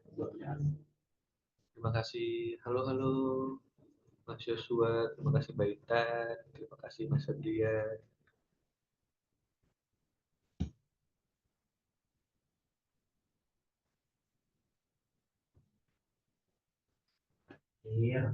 Terima kasih. Halo, halo. Mas Joshua, terima kasih Mbak Intan, terima kasih Mas Adrian. Iya.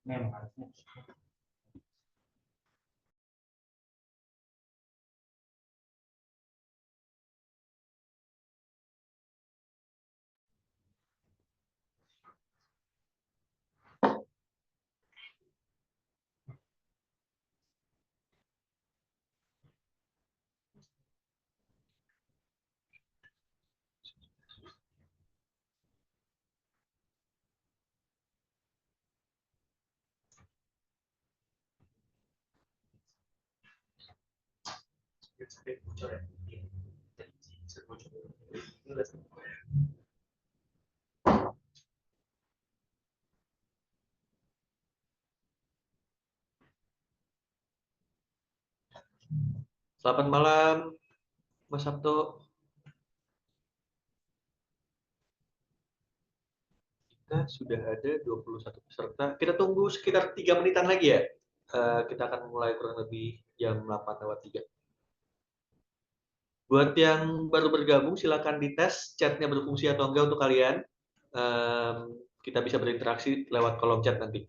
Memang harusnya. Selamat malam, Mas Sabto. Kita sudah ada 21 peserta. Kita tunggu sekitar 3 menitan lagi ya. Kita akan mulai kurang lebih jam 8:03. Buat yang baru bergabung, silakan dites chatnya berfungsi atau enggak untuk kalian. Kita bisa berinteraksi lewat kolom chat nanti.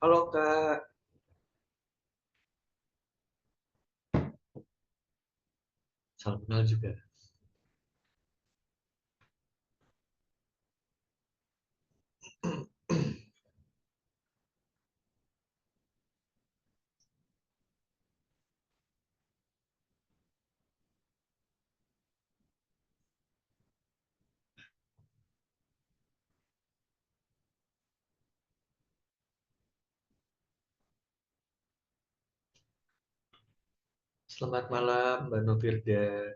Halo Kak, salam kenal juga. Selamat malam Mbak Novirda.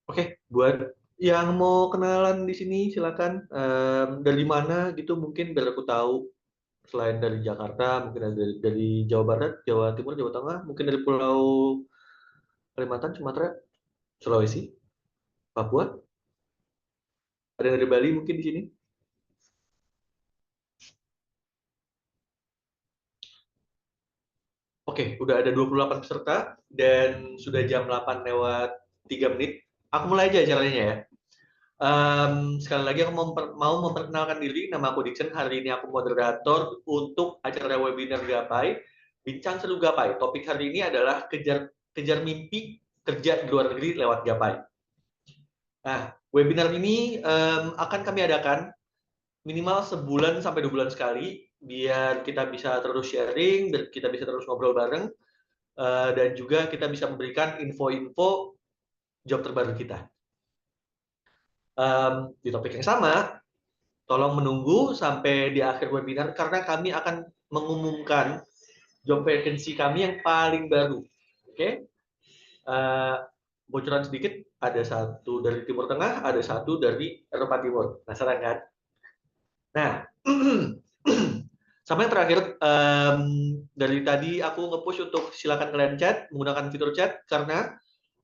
Oke, buat yang mau kenalan di sini silakan. Dari mana gitu mungkin biar aku tahu. Selain dari Jakarta, mungkin ada dari Jawa Barat, Jawa Timur, Jawa Tengah, mungkin dari Pulau Kalimantan, Sumatera, Sulawesi, Papua. Ada yang dari Bali mungkin di sini. Oke, udah ada 28 peserta dan sudah jam 8 lewat 3 menit. Aku mulai aja caranya ya. Sekali lagi aku mau memperkenalkan diri, nama aku Dixon. Hari ini aku moderator untuk acara webinar Gapai, Bincang Seru Gapai. Topik hari ini adalah kejar mimpi kerja di luar negeri lewat Gapai. Nah, webinar ini akan kami adakan minimal sebulan sampai 2 bulan sekali, biar kita bisa terus sharing, dan kita bisa terus ngobrol bareng, dan juga kita bisa memberikan info-info job terbaru kita. Di topik yang sama, tolong menunggu sampai di akhir webinar karena kami akan mengumumkan job vacancy kami yang paling baru. Oke, bocoran sedikit, ada satu dari Timur Tengah, ada satu dari Eropa Timur. Penasaran kan? Nah, sama yang terakhir, dari tadi aku nge-push untuk silakan kalian chat, menggunakan fitur chat, karena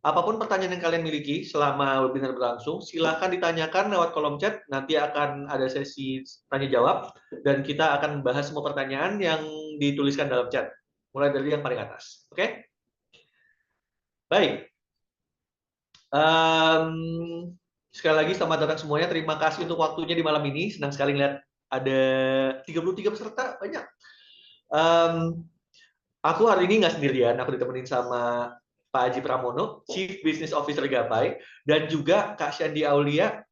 Apapun pertanyaan yang kalian miliki selama webinar berlangsung, silakan ditanyakan lewat kolom chat. Nanti akan ada sesi tanya jawab dan kita akan bahas semua pertanyaan yang dituliskan dalam chat, mulai dari yang paling atas. Oke? Baik. Sekali lagi selamat datang semuanya. Terima kasih untuk waktunya di malam ini. Senang sekali lihat ada 33 peserta, banyak. Aku hari ini nggak sendirian, aku ditemenin sama Pak Haji Pramono, Chief Business Officer Gapai, dan juga Kak Syandi Aulia,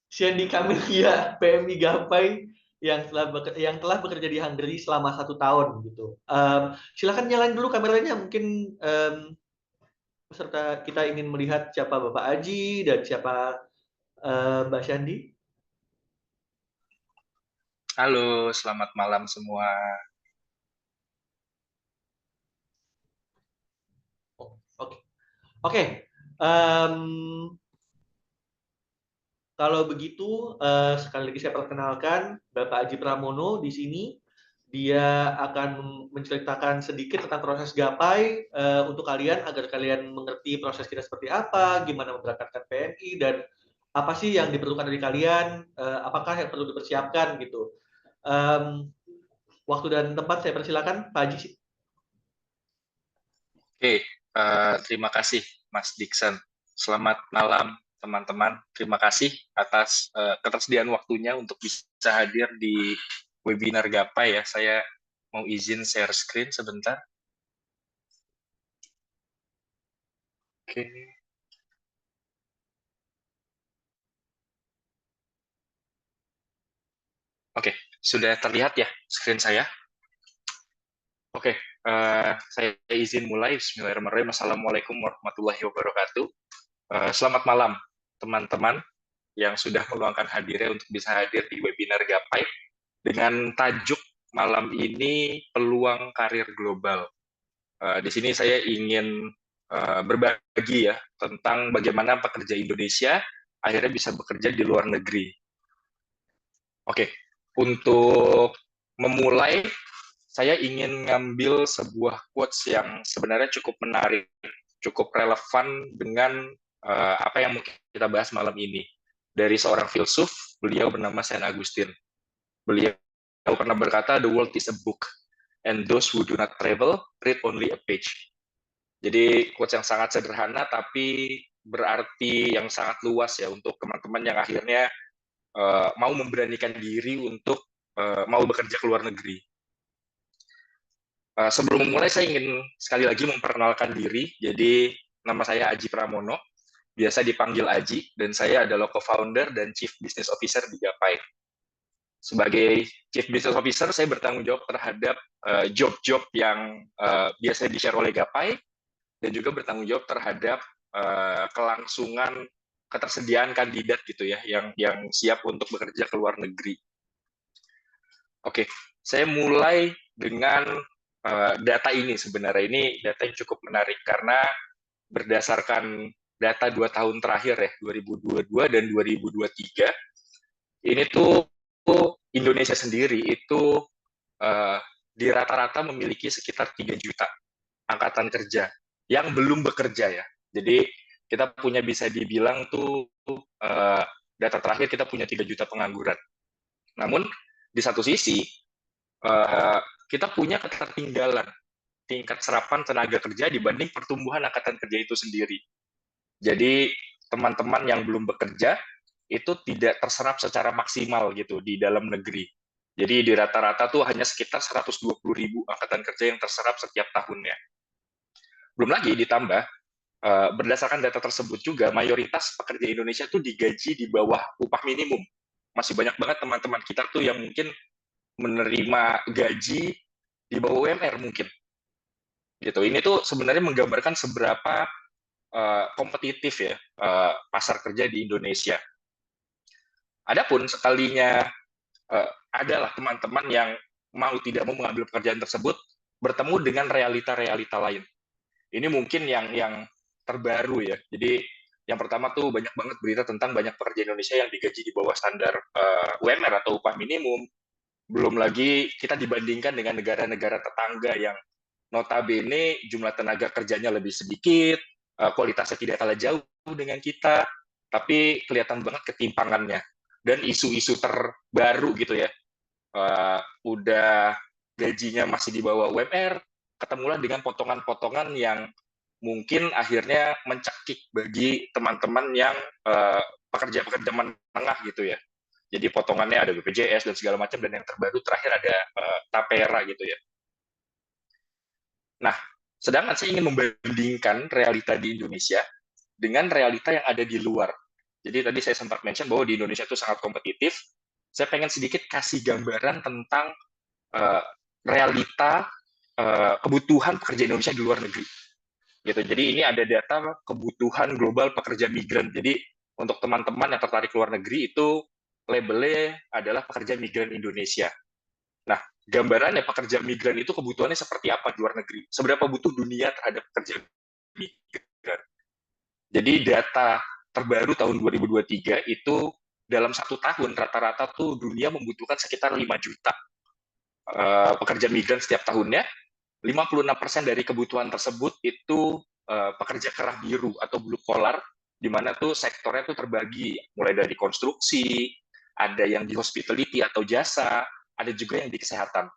Syandi Kamelia, PMI Gapai, yang telah bekerja di Hungary selama 1 tahun gitu. Silakan nyalain dulu kameranya, mungkin peserta kita ingin melihat siapa Bapak Haji dan siapa Mbak Syandi. Halo, selamat malam semua. Oke. Kalau begitu, sekali lagi saya perkenalkan Bapak Haji Pramono di sini. Dia akan menceritakan sedikit tentang proses Gapai untuk kalian agar kalian mengerti proses kita seperti apa, gimana memberangkatkan PNI, dan apa sih yang diperlukan dari kalian, apakah yang perlu dipersiapkan gitu. Waktu dan tempat saya persilakan, Pak Haji. Oke, terima kasih Mas Dixon. Selamat malam teman-teman. Terima kasih atas ketersediaan waktunya untuk bisa hadir di webinar Gapai ya. Saya mau izin share screen sebentar. Oke. Oke, sudah terlihat ya screen saya? Oke, saya izin mulai. Bismillahirrahmanirrahim. Assalamualaikum warahmatullahi wabarakatuh. Selamat malam teman-teman yang sudah meluangkan hadirnya untuk bisa hadir di webinar Gapai dengan tajuk malam ini peluang karir global. Di sini saya ingin berbagi ya tentang bagaimana pekerja Indonesia akhirnya bisa bekerja di luar negeri. Oke, untuk memulai saya ingin ngambil sebuah quotes yang sebenarnya cukup menarik, cukup relevan dengan apa yang mungkin kita bahas malam ini. Dari seorang filsuf, beliau bernama Saint Augustine. Beliau pernah berkata, the world is a book, and those who do not travel, read only a page. Jadi quotes yang sangat sederhana, tapi berarti yang sangat luas ya untuk teman-teman yang akhirnya mau memberanikan diri untuk mau bekerja ke luar negeri. Sebelum memulai, saya ingin sekali lagi memperkenalkan diri. Jadi, nama saya Aji Pramono, biasa dipanggil Aji, dan saya adalah co-founder dan Chief Business Officer di Gapai. Sebagai Chief Business Officer, saya bertanggung jawab terhadap job-job yang biasa di-share oleh Gapai, dan juga bertanggung jawab terhadap kelangsungan ketersediaan kandidat gitu ya, yang siap untuk bekerja ke luar negeri. Oke, saya mulai dengan data ini sebenarnya. Ini data yang cukup menarik karena berdasarkan data 2 tahun terakhir ya, 2022 dan 2023, ini tuh Indonesia sendiri itu di rata-rata memiliki sekitar 3 juta angkatan kerja yang belum bekerja ya. Jadi kita punya bisa dibilang tuh data terakhir kita punya 3 juta pengangguran. Namun di satu sisi kita punya ketertinggalan tingkat serapan tenaga kerja dibanding pertumbuhan angkatan kerja itu sendiri. Jadi teman-teman yang belum bekerja itu tidak terserap secara maksimal gitu di dalam negeri. Jadi di rata-rata tuh hanya sekitar 120.000 angkatan kerja yang terserap setiap tahunnya. Belum lagi ditambah berdasarkan data tersebut juga mayoritas pekerja Indonesia tuh digaji di bawah upah minimum. Masih banyak banget teman-teman kita tuh yang mungkin menerima gaji di bawah UMR mungkin. Gitu. Ini tuh sebenarnya menggambarkan seberapa kompetitif ya pasar kerja di Indonesia. Adapun sekalinya adalah teman-teman yang mau tidak mau mengambil pekerjaan tersebut bertemu dengan realita-realita lain. Ini mungkin yang terbaru ya. Jadi yang pertama tuh banyak banget berita tentang banyak pekerja Indonesia yang digaji di bawah standar UMR atau upah minimum. Belum lagi kita dibandingkan dengan negara-negara tetangga yang notabene jumlah tenaga kerjanya lebih sedikit, kualitasnya tidak kalah jauh dengan kita, tapi kelihatan banget ketimpangannya. Dan isu-isu terbaru gitu ya, udah gajinya masih di bawah UMR, ketemulah dengan potongan-potongan yang mungkin akhirnya mencekik bagi teman-teman yang pekerja-pekerja menengah gitu ya. Jadi potongannya ada BPJS dan segala macam, dan yang terbaru terakhir ada Tapera gitu ya. Nah, sedangkan saya ingin membandingkan realita di Indonesia dengan realita yang ada di luar. Jadi tadi saya sempat mention bahwa di Indonesia itu sangat kompetitif. Saya pengen sedikit kasih gambaran tentang uh, realita kebutuhan pekerja Indonesia di luar negeri. Gitu. Jadi ini ada data kebutuhan global pekerja migran. Jadi untuk teman-teman yang tertarik ke luar negeri itu labelnya adalah pekerja migran Indonesia. Nah, gambarannya pekerja migran itu kebutuhannya seperti apa di luar negeri? Seberapa butuh dunia terhadap pekerja migran? Jadi data terbaru tahun 2023 itu dalam 1 tahun rata-rata tuh dunia membutuhkan sekitar 5 juta pekerja migran setiap tahunnya. 56% dari kebutuhan tersebut itu pekerja kerah biru atau blue collar, di mana tuh sektornya tuh terbagi mulai dari konstruksi, ada yang di hospitality atau jasa, ada juga yang di kesehatan.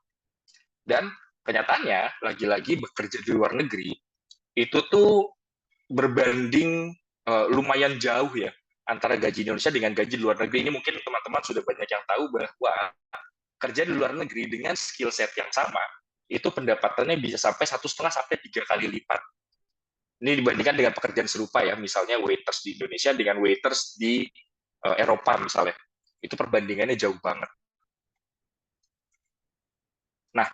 Dan kenyataannya, lagi-lagi bekerja di luar negeri, itu tuh berbanding lumayan jauh ya, antara gaji Indonesia dengan gaji di luar negeri. Ini mungkin teman-teman sudah banyak yang tahu bahwa kerja di luar negeri dengan skill set yang sama, itu pendapatannya bisa sampai 1,5 sampai 3 kali lipat. Ini dibandingkan dengan pekerjaan serupa ya, misalnya waiters di Indonesia dengan waiters di Eropa misalnya. Itu perbandingannya jauh banget. Nah,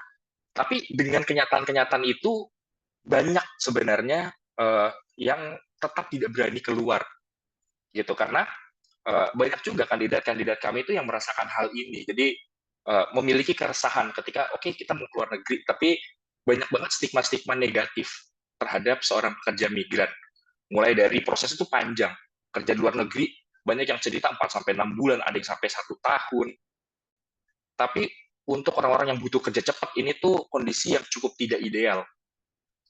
tapi dengan kenyataan-kenyataan itu banyak sebenarnya yang tetap tidak berani keluar gitu, karena banyak juga kandidat-kandidat kami itu yang merasakan hal ini. Jadi memiliki keresahan ketika kita mau keluar negeri, tapi banyak banget stigma-stigma negatif terhadap seorang pekerja migran. Mulai dari proses itu panjang, kerja di luar negeri banyak yang cerita 4 sampai 6 bulan, ada yang sampai 1 tahun. Tapi untuk orang-orang yang butuh kerja cepat ini tuh kondisi yang cukup tidak ideal.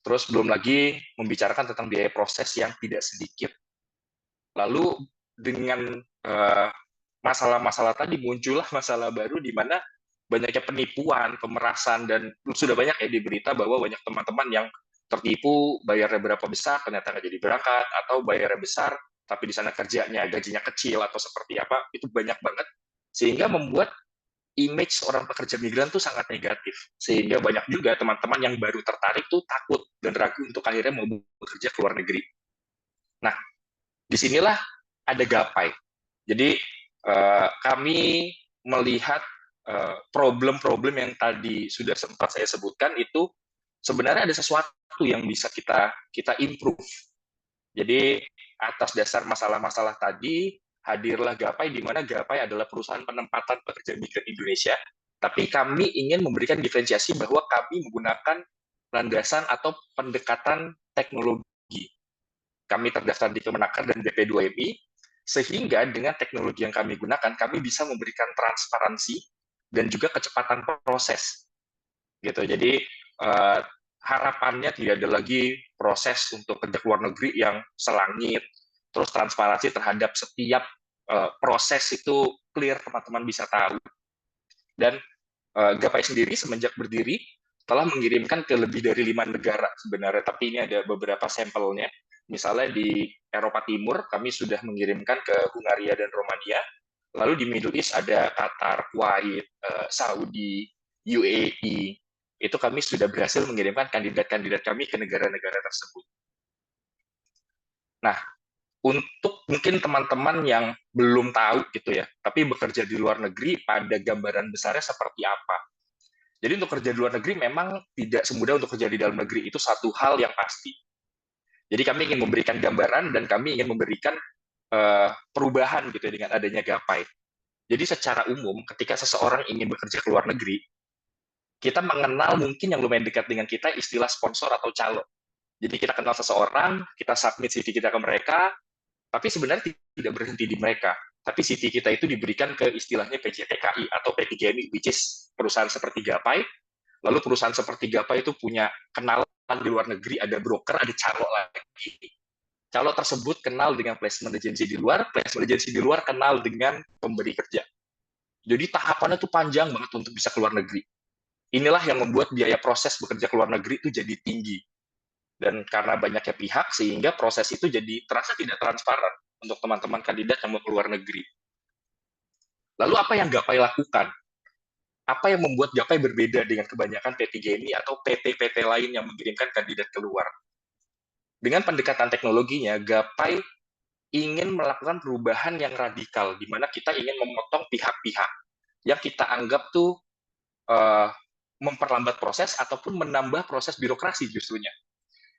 Terus belum lagi membicarakan tentang biaya proses yang tidak sedikit. Lalu dengan masalah-masalah tadi muncullah masalah baru di mana banyaknya penipuan, pemerasan, dan sudah banyak ya di berita bahwa banyak teman-teman yang tertipu, bayarnya berapa besar, ternyata nggak jadi berangkat, atau bayarnya besar, tapi di sana kerjanya gajinya kecil, atau seperti apa, itu banyak banget. Sehingga membuat image seorang pekerja migran tuh sangat negatif. Sehingga banyak juga teman-teman yang baru tertarik tuh takut dan ragu untuk akhirnya mau bekerja ke luar negeri. Nah, disinilah ada gapai. Jadi kami melihat problem-problem yang tadi sudah sempat saya sebutkan itu sebenarnya ada sesuatu yang bisa kita improve. Jadi atas dasar masalah-masalah tadi hadirlah Gapai, di mana Gapai adalah perusahaan penempatan pekerja migran Indonesia. Tapi kami ingin memberikan diferensiasi bahwa kami menggunakan landasan atau pendekatan teknologi. Kami terdaftar di Kemenaker dan BP2MI, sehingga dengan teknologi yang kami gunakan, kami bisa memberikan transparansi dan juga kecepatan proses. Gitu. Jadi harapannya tidak ada lagi proses untuk kerja luar negeri yang selangit, terus transparansi terhadap setiap proses itu clear, teman-teman bisa tahu. Dan Gapai sendiri semenjak berdiri telah mengirimkan ke lebih dari 5 negara sebenarnya, tapi ini ada beberapa sampelnya. Misalnya di Eropa Timur, kami sudah mengirimkan ke Hungaria dan Romania. Lalu di Middle East ada Qatar, Kuwait, Saudi, UAE. Itu kami sudah berhasil mengirimkan kandidat-kandidat kami ke negara-negara tersebut. Nah, untuk mungkin teman-teman yang belum tahu gitu ya, tapi bekerja di luar negeri, pada gambaran besarnya seperti apa. Jadi untuk kerja di luar negeri memang tidak semudah untuk kerja di dalam negeri, itu satu hal yang pasti. Jadi kami ingin memberikan gambaran dan kami ingin memberikan perubahan gitu ya, dengan adanya Gapai. Jadi secara umum ketika seseorang ingin bekerja ke luar negeri, kita mengenal mungkin yang lumayan dekat dengan kita istilah sponsor atau calo. Jadi kita kenal seseorang, kita submit CV kita ke mereka, tapi sebenarnya tidak berhenti di mereka. Tapi CV kita itu diberikan ke istilahnya PJTKI atau P3MI, which is perusahaan seperti Gapai, Lalu perusahaan seperti Gapai itu punya kenalan di luar negeri, ada broker, ada calo lagi. Calo tersebut kenal dengan placement agency di luar, placement agency di luar kenal dengan pemberi kerja. Jadi tahapannya tuh panjang banget untuk bisa keluar negeri. Inilah yang membuat biaya proses bekerja ke luar negeri itu jadi tinggi. Dan karena banyaknya pihak, sehingga proses itu jadi terasa tidak transparan untuk teman-teman kandidat yang mau keluar negeri. Lalu apa yang Gapai lakukan? Apa yang membuat Gapai berbeda dengan kebanyakan P3MI atau PT-PT lain yang mengirimkan kandidat keluar? Dengan pendekatan teknologinya, Gapai ingin melakukan perubahan yang radikal, di mana kita ingin memotong pihak-pihak yang kita anggap tuh memperlambat proses ataupun menambah proses birokrasi justrunya.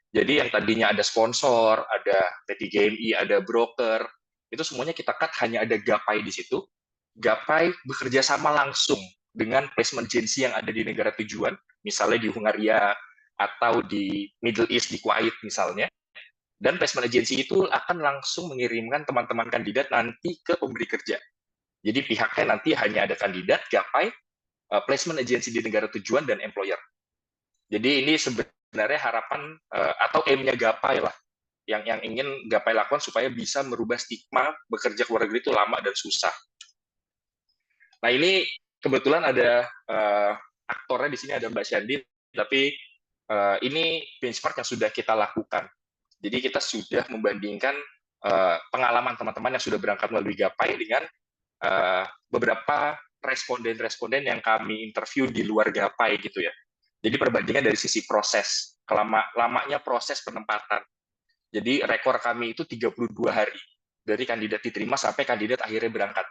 Jadi yang tadinya ada sponsor, ada P3MI, ada broker, itu semuanya kita cut, hanya ada Gapai di situ. Gapai bekerja sama langsung dengan placement agency yang ada di negara tujuan, misalnya di Hungaria atau di Middle East, di Kuwait misalnya. Dan placement agency itu akan langsung mengirimkan teman-teman kandidat nanti ke pemberi kerja. Jadi pihaknya nanti hanya ada kandidat, Gapai, placement agency di negara tujuan, dan employer. Jadi ini sebenarnya harapan atau aim-nya Gapai lah, yang ingin Gapai lakukan supaya bisa merubah stigma bekerja ke luar negeri itu lama dan susah. Nah ini kebetulan ada aktornya di sini, ada Mbak Syandi, tapi ini benchmark yang sudah kita lakukan. Jadi kita sudah membandingkan pengalaman teman-teman yang sudah berangkat melalui Gapai dengan beberapa responden-responden yang kami interview di luar Gapai gitu ya. Jadi perbandingan dari sisi proses, lamanya proses penempatan. Jadi rekor kami itu 32 hari dari kandidat diterima sampai kandidat akhirnya berangkat.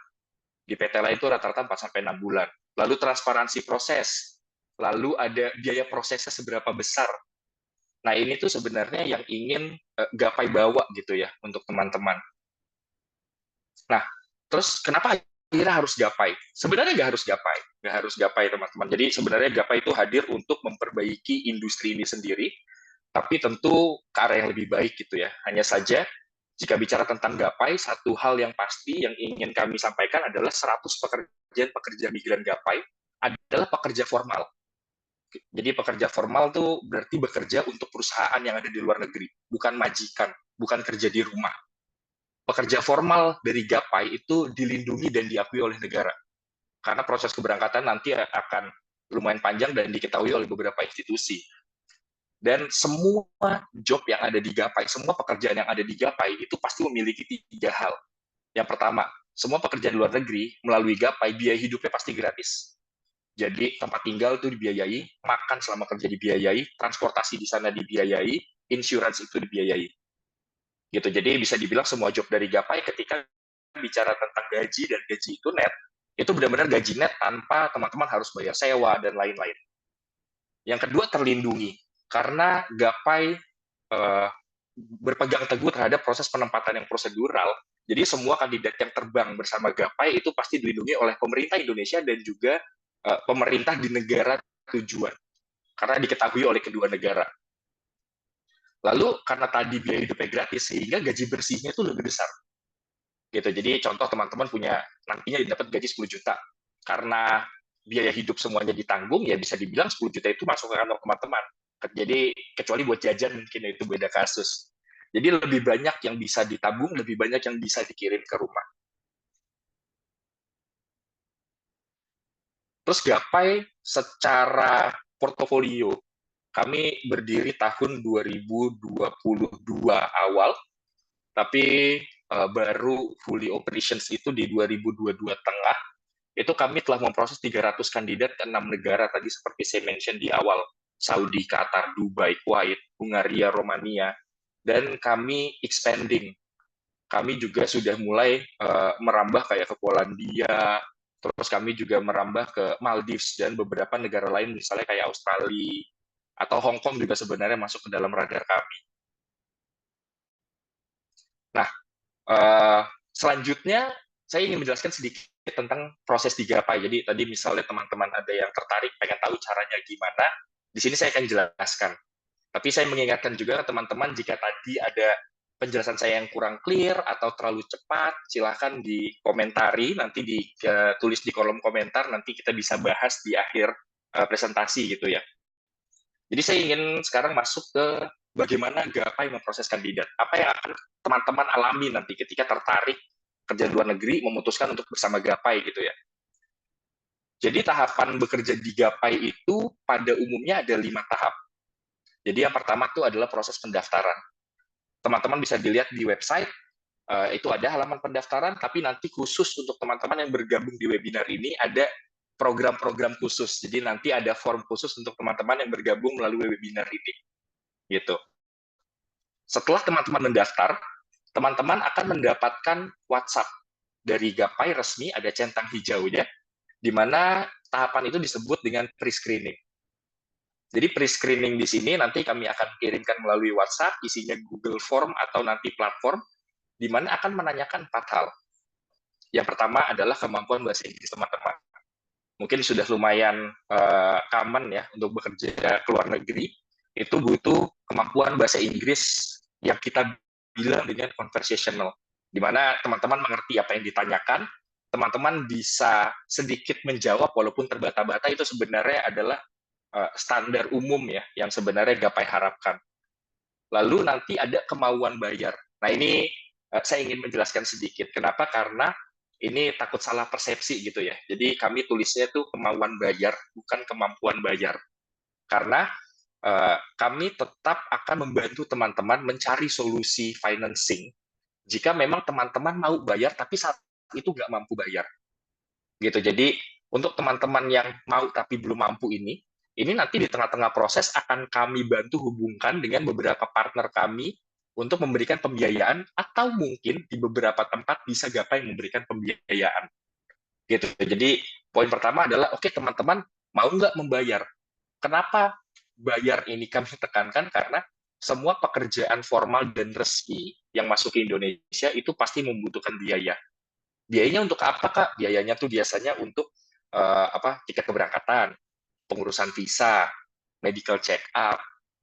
Di PT lain itu rata-rata 4-6 bulan. Lalu transparansi proses, lalu ada biaya prosesnya seberapa besar. Nah ini tuh sebenarnya yang ingin Gapai bawa gitu ya untuk teman-teman. Nah terus kenapa akhirnya harus Gapai? Sebenarnya nggak harus Gapai teman-teman. Jadi sebenarnya Gapai itu hadir untuk memperbaiki industri ini sendiri, tapi tentu ke arah yang lebih baik gitu ya. Hanya saja jika bicara tentang Gapai, satu hal yang pasti yang ingin kami sampaikan adalah 100 pekerja migran Gapai adalah pekerja formal. Jadi pekerja formal tuh berarti bekerja untuk perusahaan yang ada di luar negeri, bukan majikan, bukan kerja di rumah. Pekerja formal dari Gapai itu dilindungi dan diakui oleh negara. Karena proses keberangkatan nanti akan lumayan panjang dan diketahui oleh beberapa institusi. Dan semua job yang ada di Gapai, semua pekerjaan yang ada di Gapai itu pasti memiliki 3 hal. Yang pertama, semua pekerjaan di luar negeri melalui Gapai, biaya hidupnya pasti gratis. Jadi tempat tinggal itu dibiayai, makan selama kerja dibiayai, transportasi di sana dibiayai, insurance itu dibiayai. Gitu. Jadi bisa dibilang semua job dari Gapai ketika bicara tentang gaji dan gaji itu net, itu benar-benar gaji net tanpa teman-teman harus bayar sewa dan lain-lain. Yang kedua, terlindungi. Karena Gapai berpegang teguh terhadap proses penempatan yang prosedural, jadi semua kandidat yang terbang bersama Gapai itu pasti dilindungi oleh pemerintah Indonesia dan juga pemerintah di negara tujuan, karena diketahui oleh kedua negara. Lalu karena tadi biaya hidupnya gratis, sehingga gaji bersihnya itu lebih besar. Gitu. Jadi contoh teman-teman punya nantinya dapat gaji 10 juta. Karena biaya hidup semuanya ditanggung, ya bisa dibilang 10 juta itu masuk ke kantong teman-teman. Jadi kecuali buat jajan mungkin itu beda kasus. Jadi lebih banyak yang bisa ditabung, lebih banyak yang bisa dikirim ke rumah. Terus Gapai secara portofolio, kami berdiri tahun 2022 awal, tapi baru fully operations itu di 2022 tengah. Itu kami telah memproses 300 kandidat ke 6 negara tadi seperti saya mention di awal. Saudi, Qatar, Dubai, Kuwait, Hungaria, Romania. Dan kami expanding. Kami juga sudah mulai merambah kayak ke Polandia, terus kami juga merambah ke Maldives dan beberapa negara lain misalnya kayak Australia atau Hong Kong juga sebenarnya masuk ke dalam radar kami. Nah, selanjutnya saya ingin menjelaskan sedikit tentang proses di Gapai. Jadi tadi misalnya teman-teman ada yang tertarik pengen tahu caranya gimana, di sini saya akan jelaskan. Tapi saya mengingatkan juga teman-teman jika tadi ada penjelasan saya yang kurang clear atau terlalu cepat, silahkan dikomentari, nanti ditulis di kolom komentar, nanti kita bisa bahas di akhir presentasi gitu ya. Jadi saya ingin sekarang masuk ke bagaimana Gapai memproses kandidat. Apa yang akan teman-teman alami nanti ketika tertarik kerja di luar negeri, memutuskan untuk bersama Gapai gitu ya. Jadi tahapan bekerja di Gapai itu pada umumnya ada 5 tahap. Jadi yang pertama itu adalah proses pendaftaran. Teman-teman bisa dilihat di website, itu ada halaman pendaftaran, tapi nanti khusus untuk teman-teman yang bergabung di webinar ini ada program-program khusus. Jadi nanti ada form khusus untuk teman-teman yang bergabung melalui webinar ini. Gitu. Setelah teman-teman mendaftar, teman-teman akan mendapatkan WhatsApp dari Gapai resmi, ada centang hijaunya, di mana tahapan itu disebut dengan pre-screening. Jadi pre-screening di sini nanti kami akan kirimkan melalui WhatsApp, isinya Google Form atau nanti platform, di mana akan menanyakan 4 hal. Yang pertama adalah kemampuan bahasa Inggris teman-teman. Mungkin sudah lumayan common ya untuk bekerja ke luar negeri, itu butuh kemampuan bahasa Inggris yang kita bilang dengan conversational, di mana teman-teman mengerti apa yang ditanyakan, teman-teman bisa sedikit menjawab walaupun terbata-bata, itu sebenarnya adalah standar umum ya yang sebenarnya Gapai harapkan. Lalu nanti ada kemauan bayar. Nah ini saya ingin menjelaskan sedikit. Kenapa? Karena ini takut salah persepsi gitu ya. Jadi kami tulisnya itu kemauan bayar, bukan kemampuan bayar. Karena kami tetap akan membantu teman-teman mencari solusi financing jika memang teman-teman mau bayar tapi saat itu nggak mampu bayar. Gitu. Jadi untuk teman-teman yang mau tapi belum mampu ini nanti di tengah-tengah proses akan kami bantu hubungkan dengan beberapa partner kami untuk memberikan pembiayaan, atau mungkin di beberapa tempat bisa Gapai memberikan pembiayaan. Gitu. Jadi poin pertama adalah, oke teman-teman mau nggak membayar? Kenapa bayar ini kami tekankan? Karena semua pekerjaan formal dan resmi yang masuk ke Indonesia itu pasti membutuhkan biaya. Biayanya untuk apa, Kak? Biayanya tuh biasanya untuk tiket keberangkatan, pengurusan visa, medical check up,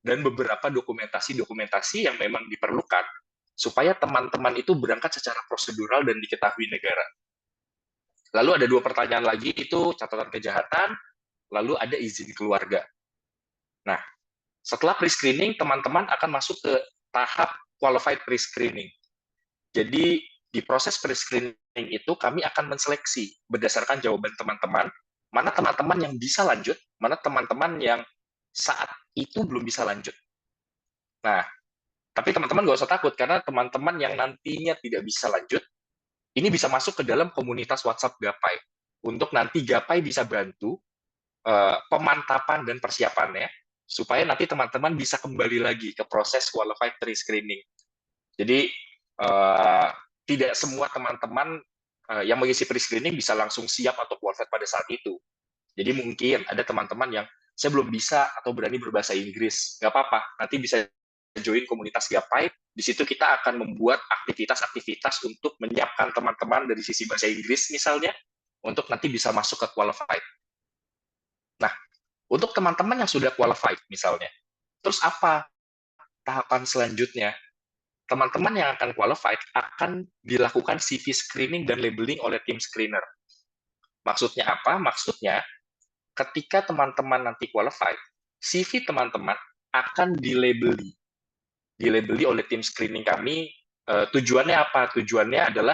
dan beberapa dokumentasi-dokumentasi yang memang diperlukan supaya teman-teman itu berangkat secara prosedural dan diketahui negara. Lalu ada 2 pertanyaan lagi, itu catatan kejahatan, lalu ada izin keluarga. Nah, setelah pre-screening, teman-teman akan masuk ke tahap qualified pre-screening. Jadi, di proses pre-screening itu kami akan menseleksi berdasarkan jawaban teman-teman, mana teman-teman yang bisa lanjut, mana teman-teman yang saat itu belum bisa lanjut. Nah, tapi teman-teman nggak usah takut, karena teman-teman yang nantinya tidak bisa lanjut, ini bisa masuk ke dalam komunitas WhatsApp Gapai. Untuk nanti Gapai bisa bantu pemantapan dan persiapannya, supaya nanti teman-teman bisa kembali lagi ke proses qualified pre-screening. Jadi, tidak semua teman-teman yang mengisi pre-screening bisa langsung siap atau qualified pada saat itu. Jadi mungkin ada teman-teman yang saya belum bisa atau berani berbahasa Inggris, nggak apa-apa, nanti bisa join komunitas Gapai. Di situ kita akan membuat aktivitas-aktivitas untuk menyiapkan teman-teman dari sisi bahasa Inggris misalnya, untuk nanti bisa masuk ke qualified. Nah, untuk teman-teman yang sudah qualified misalnya, terus apa tahapan selanjutnya? Teman-teman yang akan qualified akan dilakukan CV screening dan labeling oleh tim screener. Maksudnya apa? Maksudnya ketika teman-teman nanti qualified, CV teman-teman akan dilabeli oleh tim screening kami. Tujuannya apa? Tujuannya adalah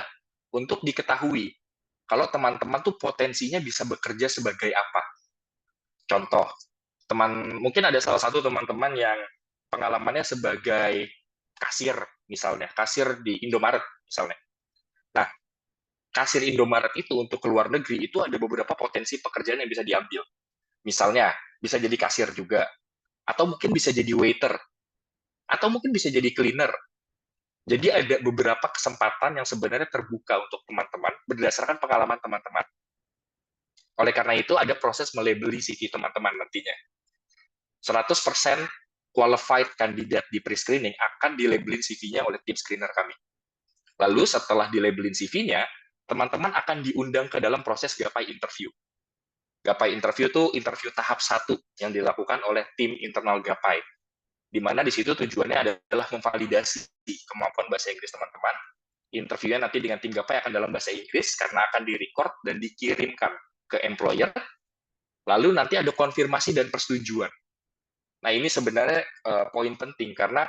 untuk diketahui kalau teman-teman tuh potensinya bisa bekerja sebagai apa. Contoh, mungkin ada salah satu teman-teman yang pengalamannya sebagai kasir misalnya, kasir di Indomaret misalnya. Nah, kasir Indomaret itu untuk ke luar negeri itu ada beberapa potensi pekerjaan yang bisa diambil. Misalnya, bisa jadi kasir juga, atau mungkin bisa jadi waiter, atau mungkin bisa jadi cleaner. Jadi ada beberapa kesempatan yang sebenarnya terbuka untuk teman-teman berdasarkan pengalaman teman-teman. Oleh karena itu, ada proses melabeli CV teman-teman nantinya. 100% qualified kandidat di pre-screening akan dilabelin CV-nya oleh tim screener kami. Lalu setelah dilabelin CV-nya, teman-teman akan diundang ke dalam proses Gapai interview. Gapai interview itu interview tahap 1 yang dilakukan oleh tim internal Gapai, di mana di situ tujuannya adalah memvalidasi kemampuan bahasa Inggris teman-teman. Interviewnya nanti dengan tim Gapai akan dalam bahasa Inggris, karena akan direcord dan dikirimkan ke employer. Lalu nanti ada konfirmasi dan persetujuan. Nah, ini sebenarnya poin penting karena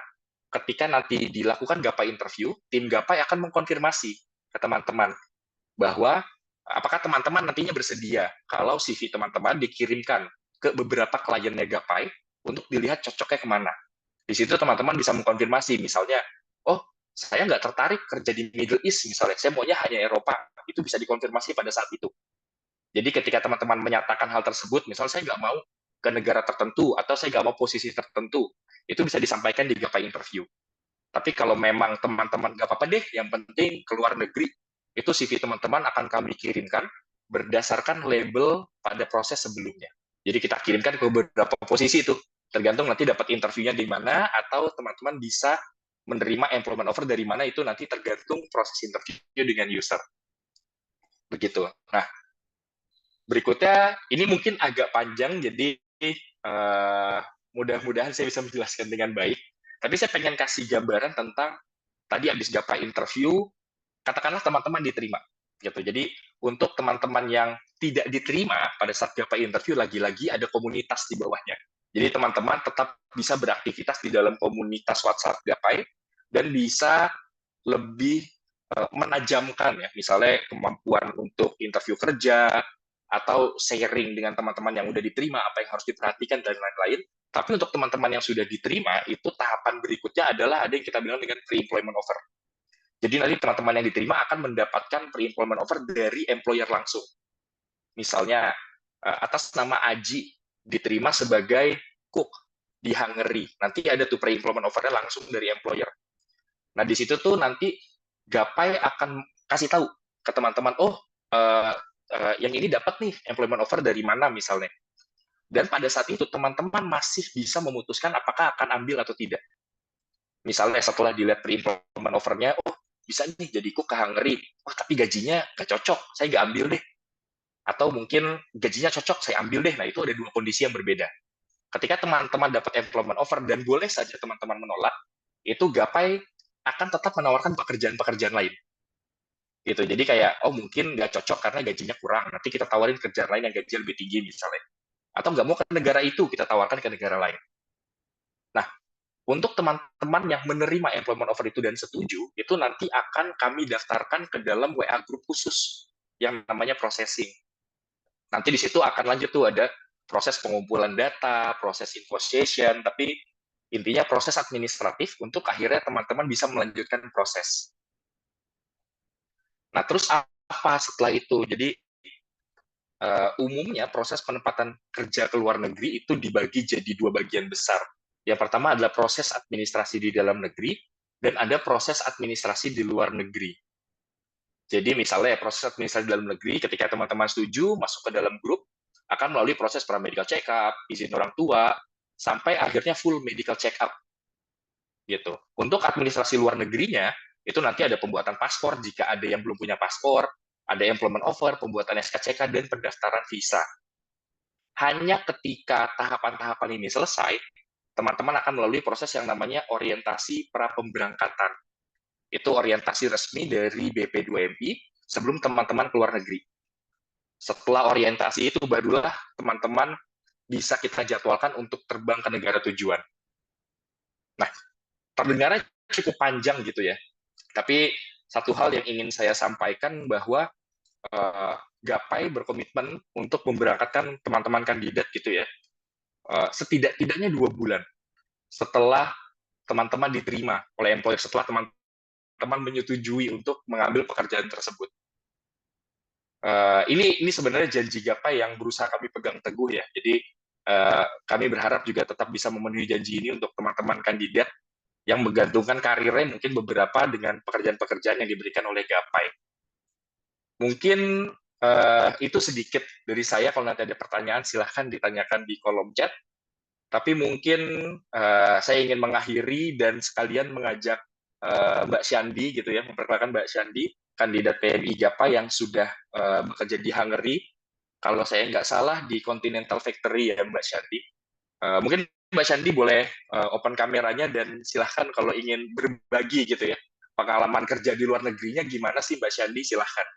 ketika nanti dilakukan gapai interview, tim gapai akan mengkonfirmasi ke teman-teman bahwa apakah teman-teman nantinya bersedia kalau CV teman-teman dikirimkan ke beberapa kliennya gapai untuk dilihat cocoknya kemana. Di situ teman-teman bisa mengkonfirmasi, misalnya, oh, saya nggak tertarik kerja di Middle East, misalnya, saya maunya hanya Eropa, itu bisa dikonfirmasi pada saat itu. Jadi ketika teman-teman menyatakan hal tersebut, misalnya saya nggak mau ke negara tertentu, atau saya nggak mau posisi tertentu, itu bisa disampaikan di gapai interview. Tapi kalau memang teman-teman nggak apa-apa deh, yang penting keluar negeri, itu CV teman-teman akan kami kirimkan berdasarkan label pada proses sebelumnya. Jadi kita kirimkan ke beberapa posisi itu, tergantung nanti dapat interviewnya di mana, atau teman-teman bisa menerima employment offer dari mana, itu nanti tergantung proses interview dengan user. Begitu. Nah, berikutnya, ini mungkin agak panjang, jadi mudah-mudahan saya bisa menjelaskan dengan baik. Tapi saya pengen kasih gambaran tentang tadi habis gapai interview, katakanlah teman-teman diterima. Gitu. Jadi untuk teman-teman yang tidak diterima pada saat gapai interview, lagi-lagi ada komunitas di bawahnya. Jadi teman-teman tetap bisa beraktivitas di dalam komunitas WhatsApp gapai dan bisa lebih menajamkan ya, misalnya kemampuan untuk interview kerja, atau sharing dengan teman-teman yang udah diterima, apa yang harus diperhatikan, dan lain-lain. Tapi untuk teman-teman yang sudah diterima, itu tahapan berikutnya adalah ada yang kita bilang dengan pre-employment offer. Jadi nanti teman-teman yang diterima akan mendapatkan pre-employment offer dari employer langsung. Misalnya, atas nama Aji diterima sebagai cook di Hungary. Nanti ada tuh pre-employment offer-nya langsung dari employer. Nah, di situ tuh nanti Gapai akan kasih tahu ke teman-teman, oh, yang ini dapat nih employment offer dari mana misalnya. Dan pada saat itu teman-teman masih bisa memutuskan apakah akan ambil atau tidak. Misalnya setelah dilihat pre-employment offer-nya, oh, bisa nih jadi cook ke Hungary, oh, tapi gajinya nggak cocok, saya nggak ambil deh. Atau mungkin gajinya cocok, saya ambil deh. Nah, itu ada dua kondisi yang berbeda. Ketika teman-teman dapat employment offer dan boleh saja teman-teman menolak, itu Gapai akan tetap menawarkan pekerjaan-pekerjaan lain. Gitu. Jadi kayak, oh mungkin nggak cocok karena gajinya kurang, nanti kita tawarin kerjaan lain yang gajinya lebih tinggi misalnya. Atau nggak mau ke negara itu, kita tawarkan ke negara lain. Nah, untuk teman-teman yang menerima employment offer itu dan setuju, itu nanti akan kami daftarkan ke dalam WA group khusus yang namanya processing. Nanti di situ akan lanjut tuh ada proses pengumpulan data, proses negotiation, tapi intinya proses administratif untuk akhirnya teman-teman bisa melanjutkan proses. Nah, terus apa setelah itu? Jadi umumnya proses penempatan kerja ke luar negeri itu dibagi jadi dua bagian besar. Yang pertama adalah proses administrasi di dalam negeri, dan ada proses administrasi di luar negeri. Jadi misalnya proses administrasi di dalam negeri, ketika teman-teman setuju masuk ke dalam grup, akan melalui proses medical check up, izin orang tua, sampai akhirnya full medical check up. Gitu. Untuk administrasi luar negerinya, itu nanti ada pembuatan paspor jika ada yang belum punya paspor, ada employment offer, pembuatan SKCK, dan pendaftaran visa. Hanya ketika tahapan-tahapan ini selesai, teman-teman akan melalui proses yang namanya orientasi pra-pemberangkatan. Itu orientasi resmi dari BP2MI sebelum teman-teman keluar negeri. Setelah orientasi itu, barulah teman-teman bisa kita jadwalkan untuk terbang ke negara tujuan. Nah, terdengarnya cukup panjang gitu ya. Tapi satu hal yang ingin saya sampaikan bahwa Gapai berkomitmen untuk memberangkatkan teman-teman kandidat gitu ya, setidak-tidaknya 2 bulan setelah teman-teman diterima oleh employer, setelah teman-teman menyetujui untuk mengambil pekerjaan tersebut. Ini sebenarnya janji Gapai yang berusaha kami pegang teguh ya. Jadi kami berharap juga tetap bisa memenuhi janji ini untuk teman-teman kandidat yang menggantungkan karirnya mungkin beberapa dengan pekerjaan-pekerjaan yang diberikan oleh Gapai. Mungkin itu sedikit dari saya. Kalau nanti ada pertanyaan, silahkan ditanyakan di kolom chat. Tapi mungkin saya ingin mengakhiri dan sekalian mengajak Mbak Syandi gitu ya, memperkenalkan Mbak Syandi, kandidat PMI Gapai yang sudah bekerja di Hungary. Kalau saya nggak salah di Continental Factory ya Mbak Syandi. Mungkin Mbak Syandi boleh open kameranya dan silahkan kalau ingin berbagi gitu ya, pengalaman kerja di luar negerinya gimana sih Mbak Syandi, silahkan.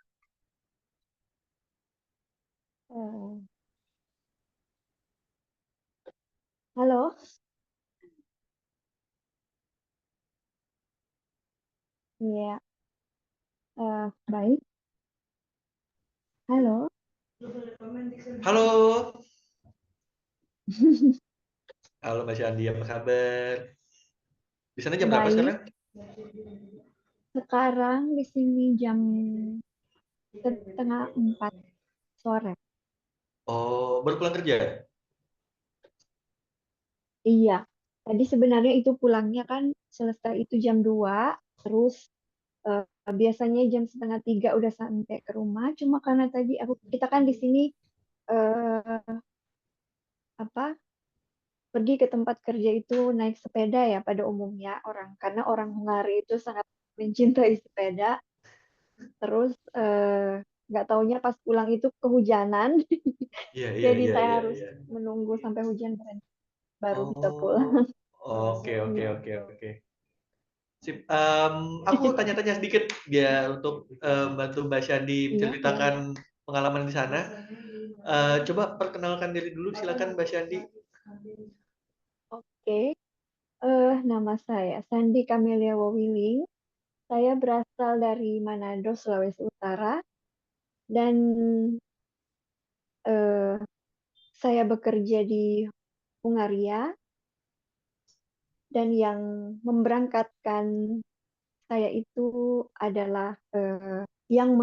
Hmm. Halo, iya, baik. Halo, Halo, halo Mbak Syandi, apa kabar? Di sana jam berapa baik. sekarang? Sekarang di sini jam 3:30 sore. Oh, baru pulang kerja? Iya, tadi sebenarnya itu pulangnya kan selesai itu jam 2, terus eh, biasanya jam 2:30 udah sampai ke rumah. Cuma karena tadi kita kan di sini eh, apa pergi ke tempat kerja itu naik sepeda ya pada umumnya karena orang Hungari itu sangat mencintai sepeda. Terus nggak taunya pas pulang itu kehujanan, Iya, iya, jadi iya, saya iya, harus iya. menunggu sampai hujan berhenti baru bisa pulang. Oh, oke, oke, Iya. oke, oke. Sip. Aku tanya-tanya sedikit biar untuk bantu Mbak Syandi Iya, iya, iya. menceritakan pengalaman di sana. Coba perkenalkan diri dulu, silakan Mbak Syandi. Oke, nama saya Sandi Camelia Wawiling. Saya berasal dari Manado, Sulawesi Utara, dan eh, saya bekerja di Hungaria, dan yang memberangkatkan saya itu adalah yang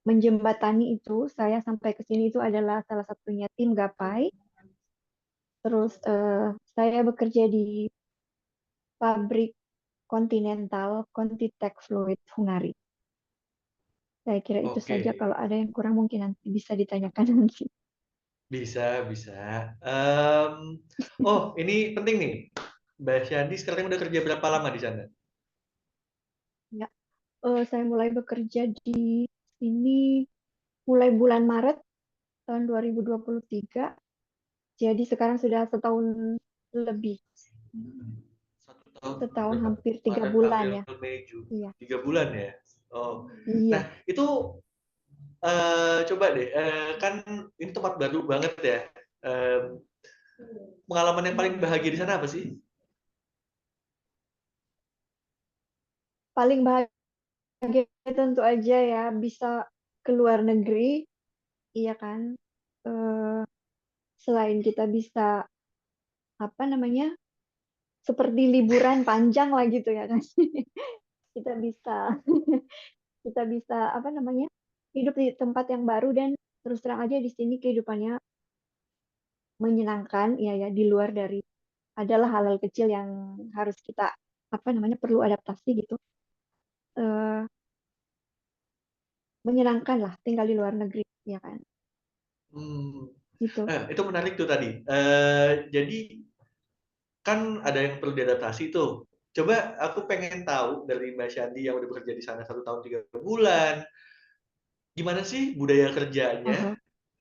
menjembatani itu saya sampai ke sini itu adalah salah satunya tim Gapai. Terus saya bekerja di pabrik Continental Contitech Fluid Hungari. Saya kira itu saja. Oke, Kalau ada yang kurang mungkin nanti bisa ditanyakan nanti. bisa, bisa. Oh, ini penting nih. Mbak Syandi sekarang udah kerja berapa lama di sana? Ya, saya mulai bekerja di sini mulai bulan Maret tahun 2023. Jadi sekarang sudah setahun lebih, 1 tahun setahun berapa? hampir 3 bulan April, ya. Mei, Juni. Iya, 3 bulan ya? Oh, nah iya. itu coba deh, kan ini tempat baru banget ya. Em, Pengalaman yang paling bahagia di sana apa sih? Paling bahagia tentu aja ya bisa ke luar negeri, iya kan. Eh, Selain kita bisa apa namanya seperti liburan panjang lah gitu ya kan. Kita bisa kita bisa apa namanya hidup di tempat yang baru, dan terus terang aja di sini kehidupannya menyenangkan ya, ya di luar dari adalah hal-hal kecil yang harus kita apa namanya perlu adaptasi gitu. Eh, Menyenangkan lah tinggal di luar negeri ya kan Hmm, gitu. itu menarik tuh tadi. Jadi kan ada yang perlu diadaptasi tuh. Coba aku pengen tahu dari Mbak Syandi yang udah bekerja di sana 1 tahun 3 bulan, gimana sih budaya kerjanya Aha.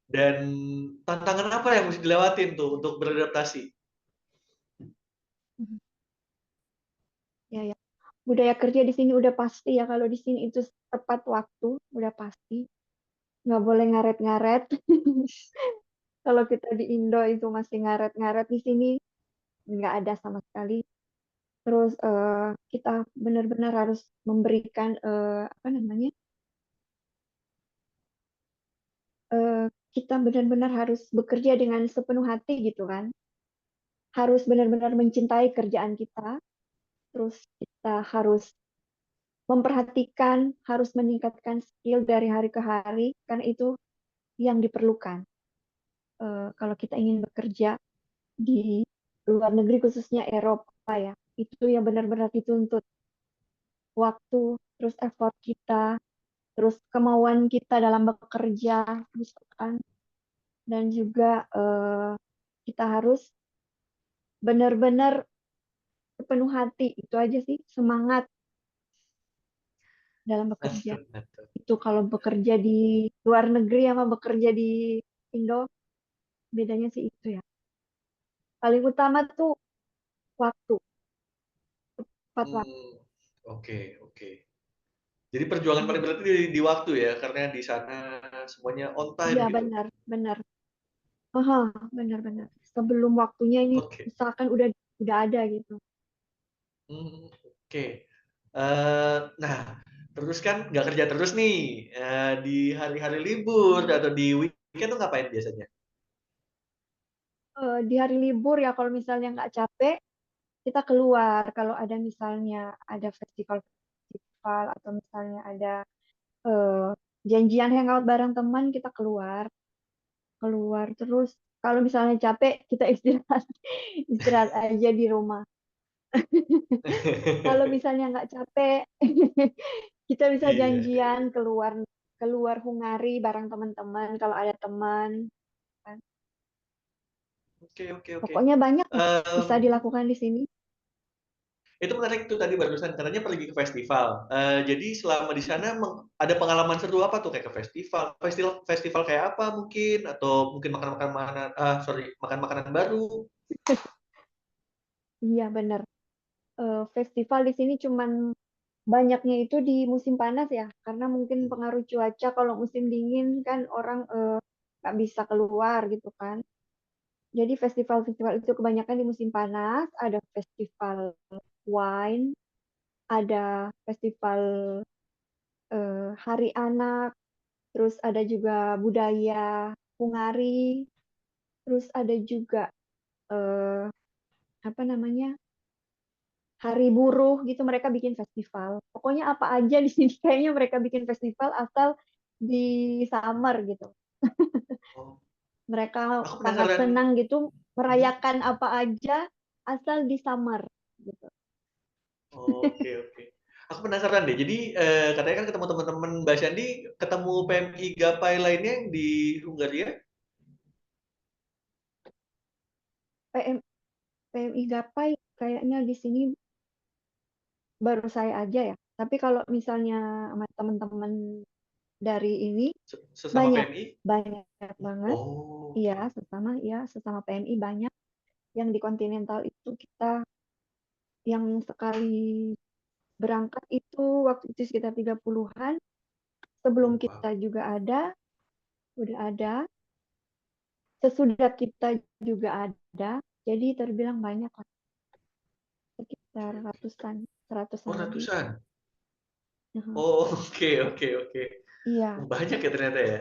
dan tantangan apa yang mesti dilewatin tuh untuk beradaptasi? Mhm. Ya, ya. Budaya kerja di sini udah pasti ya, kalau di sini itu tepat waktu udah pasti, nggak boleh ngaret-ngaret. Kalau kita di Indo itu masih ngaret-ngaret, di sini nggak ada sama sekali. Terus kita benar-benar harus memberikan apa namanya, eh, kita benar-benar harus bekerja dengan sepenuh hati gitu kan. Harus benar-benar mencintai kerjaan kita. Terus kita harus memperhatikan, harus meningkatkan skill dari hari ke hari, karena itu yang diperlukan. Kalau kita ingin bekerja di luar negeri, khususnya Eropa ya, itu yang benar-benar dituntut waktu, terus effort kita, terus kemauan kita dalam bekerja, misalkan, dan juga kita harus benar-benar sepenuh hati. Itu aja sih, semangat dalam bekerja. Mantap, mantap. Itu kalau bekerja di luar negeri sama bekerja di Indo, bedanya sih itu ya. Paling utama tuh waktu, tepat waktu. Hmm, oke, oke. Jadi perjuangan paling berat itu di waktu ya, karena di sana semuanya on time Iya gitu. benar, benar. Aha, benar, benar. sebelum waktunya ini Oke. misalkan udah ada gitu. Oke. Nah, terus kan nggak kerja terus nih, di hari-hari libur atau di weekend tuh ngapain biasanya? Di hari libur ya kalau misalnya nggak capek, kita keluar. Kalau ada misalnya ada festival atau misalnya ada eh, janjian hangout bareng teman, kita keluar. Keluar terus kalau misalnya capek, kita istirahat. Istirahat aja di rumah. Kalau misalnya nggak capek, kita bisa Iya, janjian iya. keluar keluar Hungari bareng teman-teman kalau ada teman. Kan. Oke, oke, oke. Pokoknya banyak lah Em, bisa dilakukan di sini. itu menarik tuh tadi barusan katanya pergi ke festival. Jadi selama di sana ada pengalaman seru apa tuh kayak ke festival? Festival festival kayak apa mungkin atau mungkin makan makanan makan makanan baru. Iya benar. Festival di sini cuman banyaknya itu di musim panas ya, karena mungkin pengaruh cuaca. Kalau musim dingin kan orang nggak bisa keluar gitu kan. Jadi festival-festival itu kebanyakan di musim panas. Ada festival wine, ada festival Hari Anak, terus ada juga budaya Hungari, terus ada juga eh, apa namanya Hari Buruh gitu. Mereka bikin festival. Pokoknya apa aja di sini kayaknya mereka bikin festival asal di summer gitu. Oh, Mereka aku sangat penasaran. senang gitu Mhm. merayakan apa aja asal di summer gitu. Oke, oke. Aku penasaran deh. Jadi katanya kan ketemu teman-teman Mbak Syandi, ketemu PMI Gapai lainnya yang di Hungaria. PM, PMI Gapai kayaknya di sini baru saya aja ya. Tapi kalau misalnya sama teman-teman dari ini Sesama banyak PMI. banyak banget. Oh, Iya, oke. sesama PMI banyak yang di Continental itu kita yang sekali berangkat itu waktu itu sekitar 30-an. Sebelum Oh, wow. kita juga udah ada. Sesudah kita juga ada. Jadi terbilang banyak lah, sekitar Oke, oke. Oh, ratusan lebih. ratusan. Uhum. Oh, oke, oke, oke. Iya, Banyak ya ternyata ya.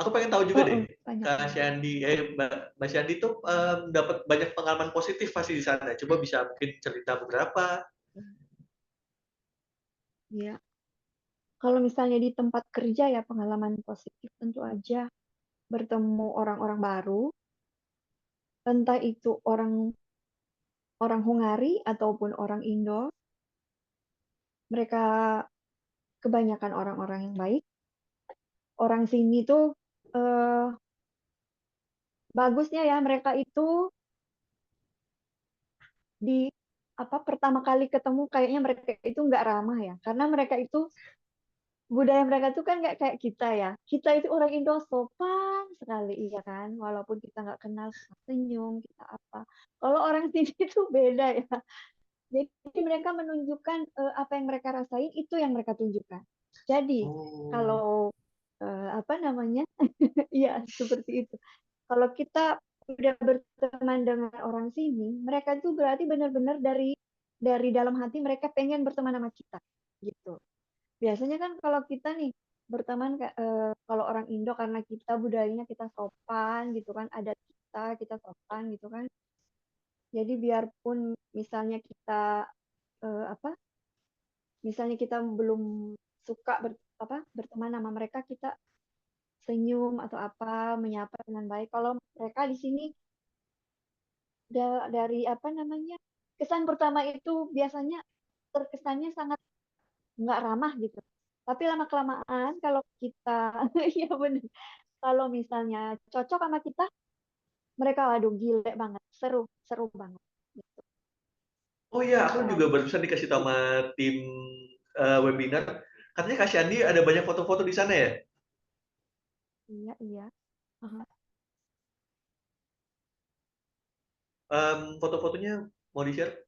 Aku pengen tahu juga deh, banyak Kak banget. Syandi, Mbak Syandi tuh dapat banyak pengalaman positif pasti di sana. Coba bisa mungkin cerita beberapa. Iya. Kalau misalnya di tempat kerja ya pengalaman positif tentu aja bertemu orang-orang baru, entah itu orang orang Hungari ataupun orang Indo, mereka kebanyakan orang-orang yang baik. Orang sini tuh eh, bagusnya ya mereka itu di apa pertama kali ketemu kayaknya mereka itu nggak ramah ya, karena mereka itu budaya mereka tuh kan nggak kayak kita ya. Kita itu orang Indo sopan sekali, iya kan? Walaupun kita nggak kenal, kita senyum, kita apa. Kalau orang sini itu beda ya. Jadi mereka menunjukkan apa yang mereka rasain itu yang mereka tunjukkan. Jadi Oh, kalau apa namanya, ya seperti itu. Kalau kita udah berteman dengan orang sini, mereka itu berarti benar-benar dari dalam hati mereka pengen berteman sama kita, gitu. Biasanya kan kalau kita nih berteman kalau orang Indo karena kita budayanya kita sopan gitu kan, adat kita sopan gitu kan. Jadi biarpun misalnya kita apa? Misalnya kita belum suka berteman sama mereka, kita senyum atau apa, menyapa dengan baik. Kalau mereka di sini dari apa namanya? Kesan pertama itu biasanya terkesannya sangat nggak ramah gitu. Tapi lama-kelamaan kalau kita, iya benar, kalau misalnya cocok sama kita, mereka waduh gile banget, seru, seru banget. Gitu. oh iya, aku juga Apalagi, barusan dikasih tahu sama tim webinar. Katanya Kak Syandi ada banyak foto-foto di sana ya? iya, iya. Aha. Foto-fotonya mau di-share?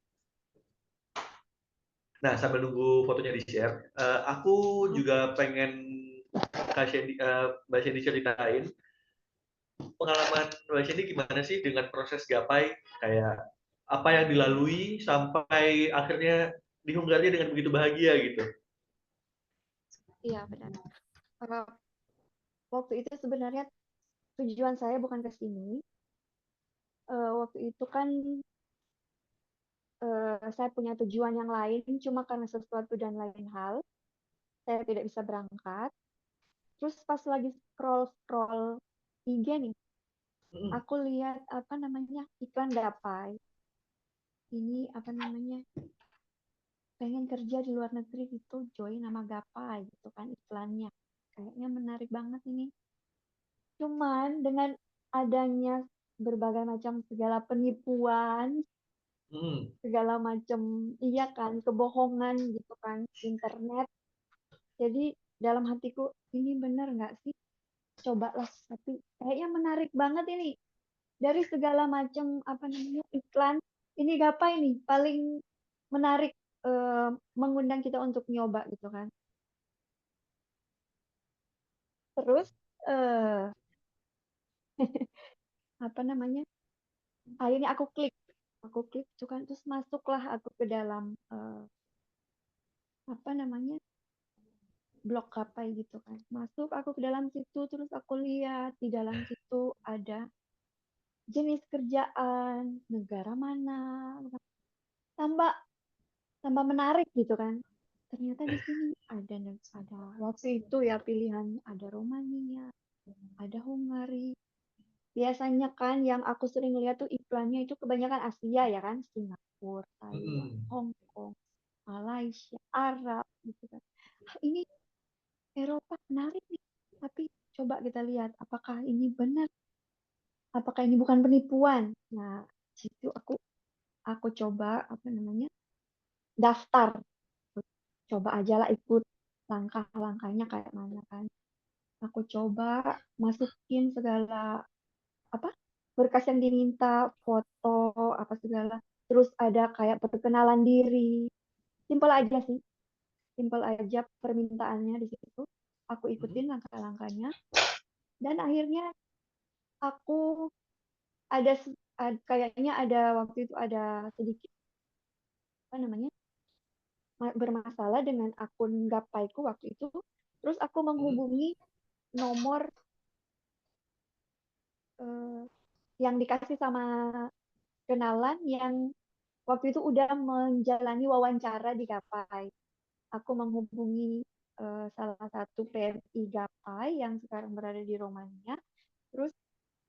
Nah, sambil nunggu fotonya di-share, aku Aha. juga pengen Mbak Syandi ceritain. pengalaman Mbak Cindy gimana sih dengan proses gapai, kayak apa yang dilalui sampai akhirnya di Hungaria dengan begitu bahagia gitu? Iya benar. Eh, Waktu itu sebenarnya tujuan saya bukan ke sini. Waktu itu kan saya punya tujuan yang lain, cuma karena sesuatu dan lain hal, saya tidak bisa berangkat. Terus pas lagi scroll-scroll IG nih, Mm, aku lihat apa namanya iklan Gapai. Ini apa namanya pengen kerja di luar negeri gitu, join nama Gapai gitu kan iklannya. Kayaknya menarik banget ini. Cuman dengan adanya berbagai macam segala penipuan, mm, segala macam iya kan kebohongan gitu kan internet. Jadi dalam hatiku ini benar nggak sih? Cobalah tapi kayaknya menarik banget ini dari segala macam apa namanya iklan. Ini Gapai nih paling menarik eh, mengundang kita untuk nyoba gitu kan. Terus eh apa namanya? Akhirnya aku klik itu kan terus masuklah aku ke dalam apa namanya blog Gapai gitu kan. Masuk aku ke dalam situ terus aku lihat di dalam situ ada jenis kerjaan, negara mana, tambah tambah menarik gitu kan. Ternyata di sini ada waktu itu ya pilihan ada Romania, ada Hungari. Biasanya kan yang aku sering lihat tuh iklannya itu kebanyakan Asia ya kan, Singapura, Taiwan, mm. Hong Kong, Malaysia, Arab gitu kan. Ini Eropa menarik nih. Tapi coba kita lihat apakah ini benar, apakah ini bukan penipuan. Nah, situ aku coba apa namanya? Daftar. Coba aja lah ikut langkah-langkahnya kayak mana kan. Aku coba masukin segala apa berkas yang diminta, foto apa segala. Terus ada kayak perkenalan diri. Simpel aja sih, simpel aja permintaannya di situ. Aku Mm. ikutin langkah-langkahnya dan akhirnya aku ada kayaknya ada waktu itu ada sedikit apa namanya bermasalah dengan akun Gapaiku waktu itu. Terus aku Mm. menghubungi nomor eh, yang dikasih sama kenalan yang waktu itu udah menjalani wawancara di Gapai. Aku menghubungi salah satu PMI Gapai yang sekarang berada di Romania. Terus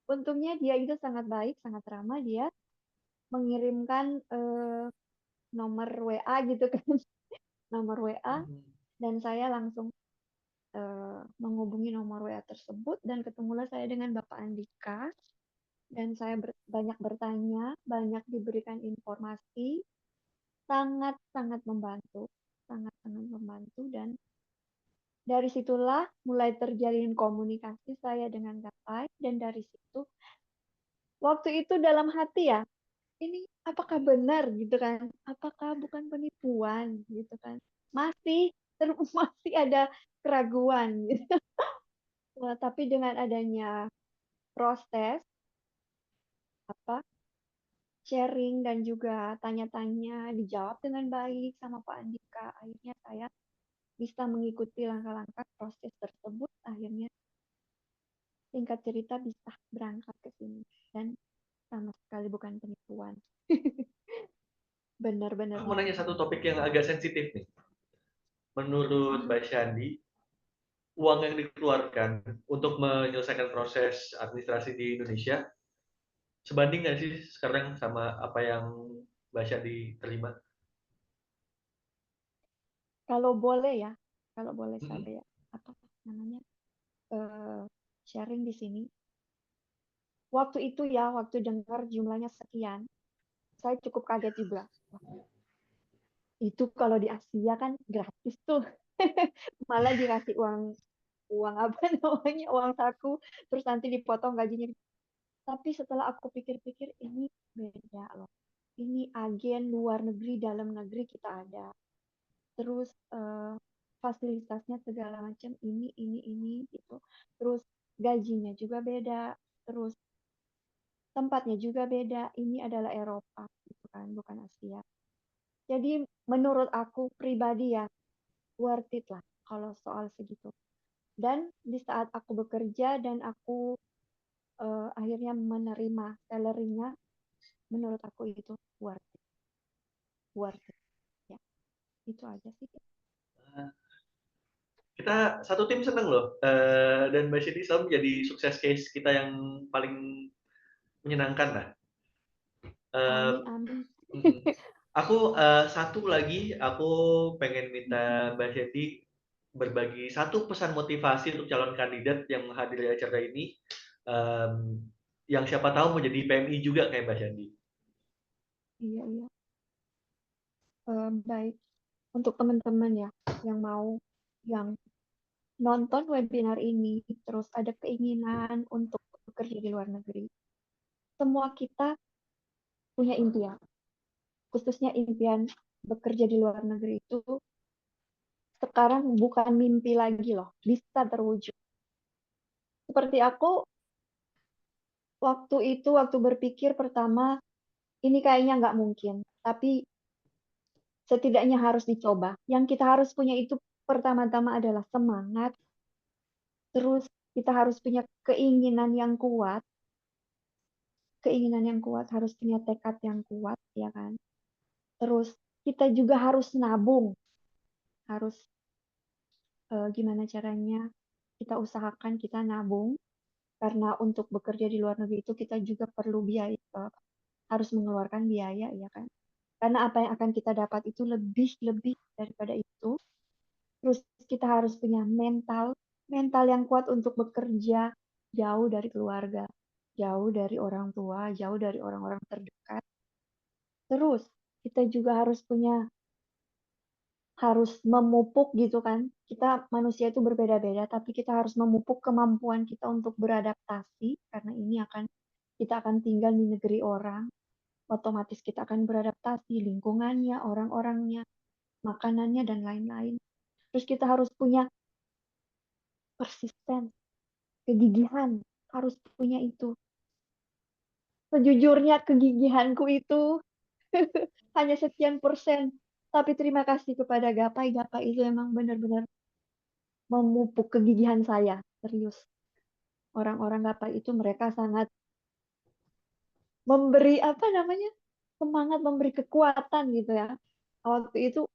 untungnya dia itu sangat baik, sangat ramah. Dia mengirimkan nomor WA gitu kan, nomor WA Mm. dan saya langsung menghubungi nomor WA tersebut dan ketemulah saya dengan Bapak Andika dan saya banyak bertanya, banyak diberikan informasi, sangat-sangat membantu, sangat-sangat membantu dan dari situlah mulai terjalin komunikasi saya dengan Gapai dan dari situ waktu itu dalam hati ya ini apakah benar gitu kan apakah bukan penipuan gitu kan masih masih ada keraguan gitu. Tapi dengan adanya proses apa sharing dan juga tanya-tanya dijawab dengan baik sama Pak Andika akhirnya saya bisa mengikuti langkah-langkah proses tersebut akhirnya singkat cerita bisa berangkat ke sini dan sama sekali bukan penipuan. Benar-benar Aku mau nanya benar. satu topik yang agak sensitif nih. Menurut Hmm. Mbak Syandi, uang yang dikeluarkan untuk menyelesaikan proses administrasi di Indonesia sebanding nggak sih sekarang sama apa yang Mbak Syandi terima? Kalau boleh ya, kalau boleh Mm-mm. saya apa namanya eh, sharing di sini. Waktu itu ya, waktu dengar jumlahnya sekian, saya cukup kaget juga. Itu kalau di Asia kan gratis tuh, malah dikasih uang uang apa namanya uang saku, terus nanti dipotong gajinya. Tapi setelah aku pikir-pikir ini beda loh. Ini agen luar negeri, dalam negeri kita ada. Terus fasilitasnya segala macam ini gitu. Terus gajinya juga beda. terus tempatnya juga beda. Ini adalah Eropa, gitu kan, bukan Asia. Jadi menurut aku pribadi ya, worth it lah kalau soal segitu. Dan di saat aku bekerja dan aku akhirnya menerima salary-nya, menurut aku itu worth it. Worth it. Ya, itu aja sih. Kita satu tim seneng loh, dan Mbak Siti selalu menjadi sukses case kita yang paling menyenangkan lah. Amin, amin. Aku satu lagi, aku pengen minta Mbak Siti berbagi satu pesan motivasi untuk calon kandidat yang menghadiri acara ini, yang siapa tahu mau jadi PMI juga kayak Mbak Shandy. Iya, iya. Baik. Untuk teman-teman ya, yang nonton webinar ini, terus ada keinginan untuk bekerja di luar negeri. Semua kita punya impian, khususnya impian bekerja di luar negeri itu sekarang bukan mimpi lagi loh, bisa terwujud. Seperti aku waktu berpikir pertama, ini kayaknya nggak mungkin, tapi setidaknya harus dicoba. Yang kita harus punya itu pertama-tama adalah semangat, terus kita harus punya keinginan yang kuat, harus punya tekad yang kuat, ya kan? Terus kita juga harus nabung, harus gimana caranya kita usahakan kita nabung, karena untuk bekerja di luar negeri itu kita juga perlu biaya, harus mengeluarkan biaya, ya kan? Karena apa yang akan kita dapat itu lebih daripada itu. Terus kita harus punya mental yang kuat untuk bekerja jauh dari keluarga, jauh dari orang tua, jauh dari orang-orang terdekat. Terus kita juga harus memupuk gitu kan. Kita manusia itu berbeda-beda, tapi kita harus memupuk kemampuan kita untuk beradaptasi karena kita akan tinggal di negeri orang. Otomatis kita akan beradaptasi lingkungannya, orang-orangnya, makanannya dan lain-lain. Terus kita harus punya persisten, kegigihan, harus punya itu. Sejujurnya kegigihanku itu hanya sekian persen. Tapi terima kasih kepada Gapai. Gapai itu emang benar-benar memupuk kegigihan saya. Serius. Orang-orang Gapai itu mereka sangat memberi semangat, memberi kekuatan gitu ya. Waktu itu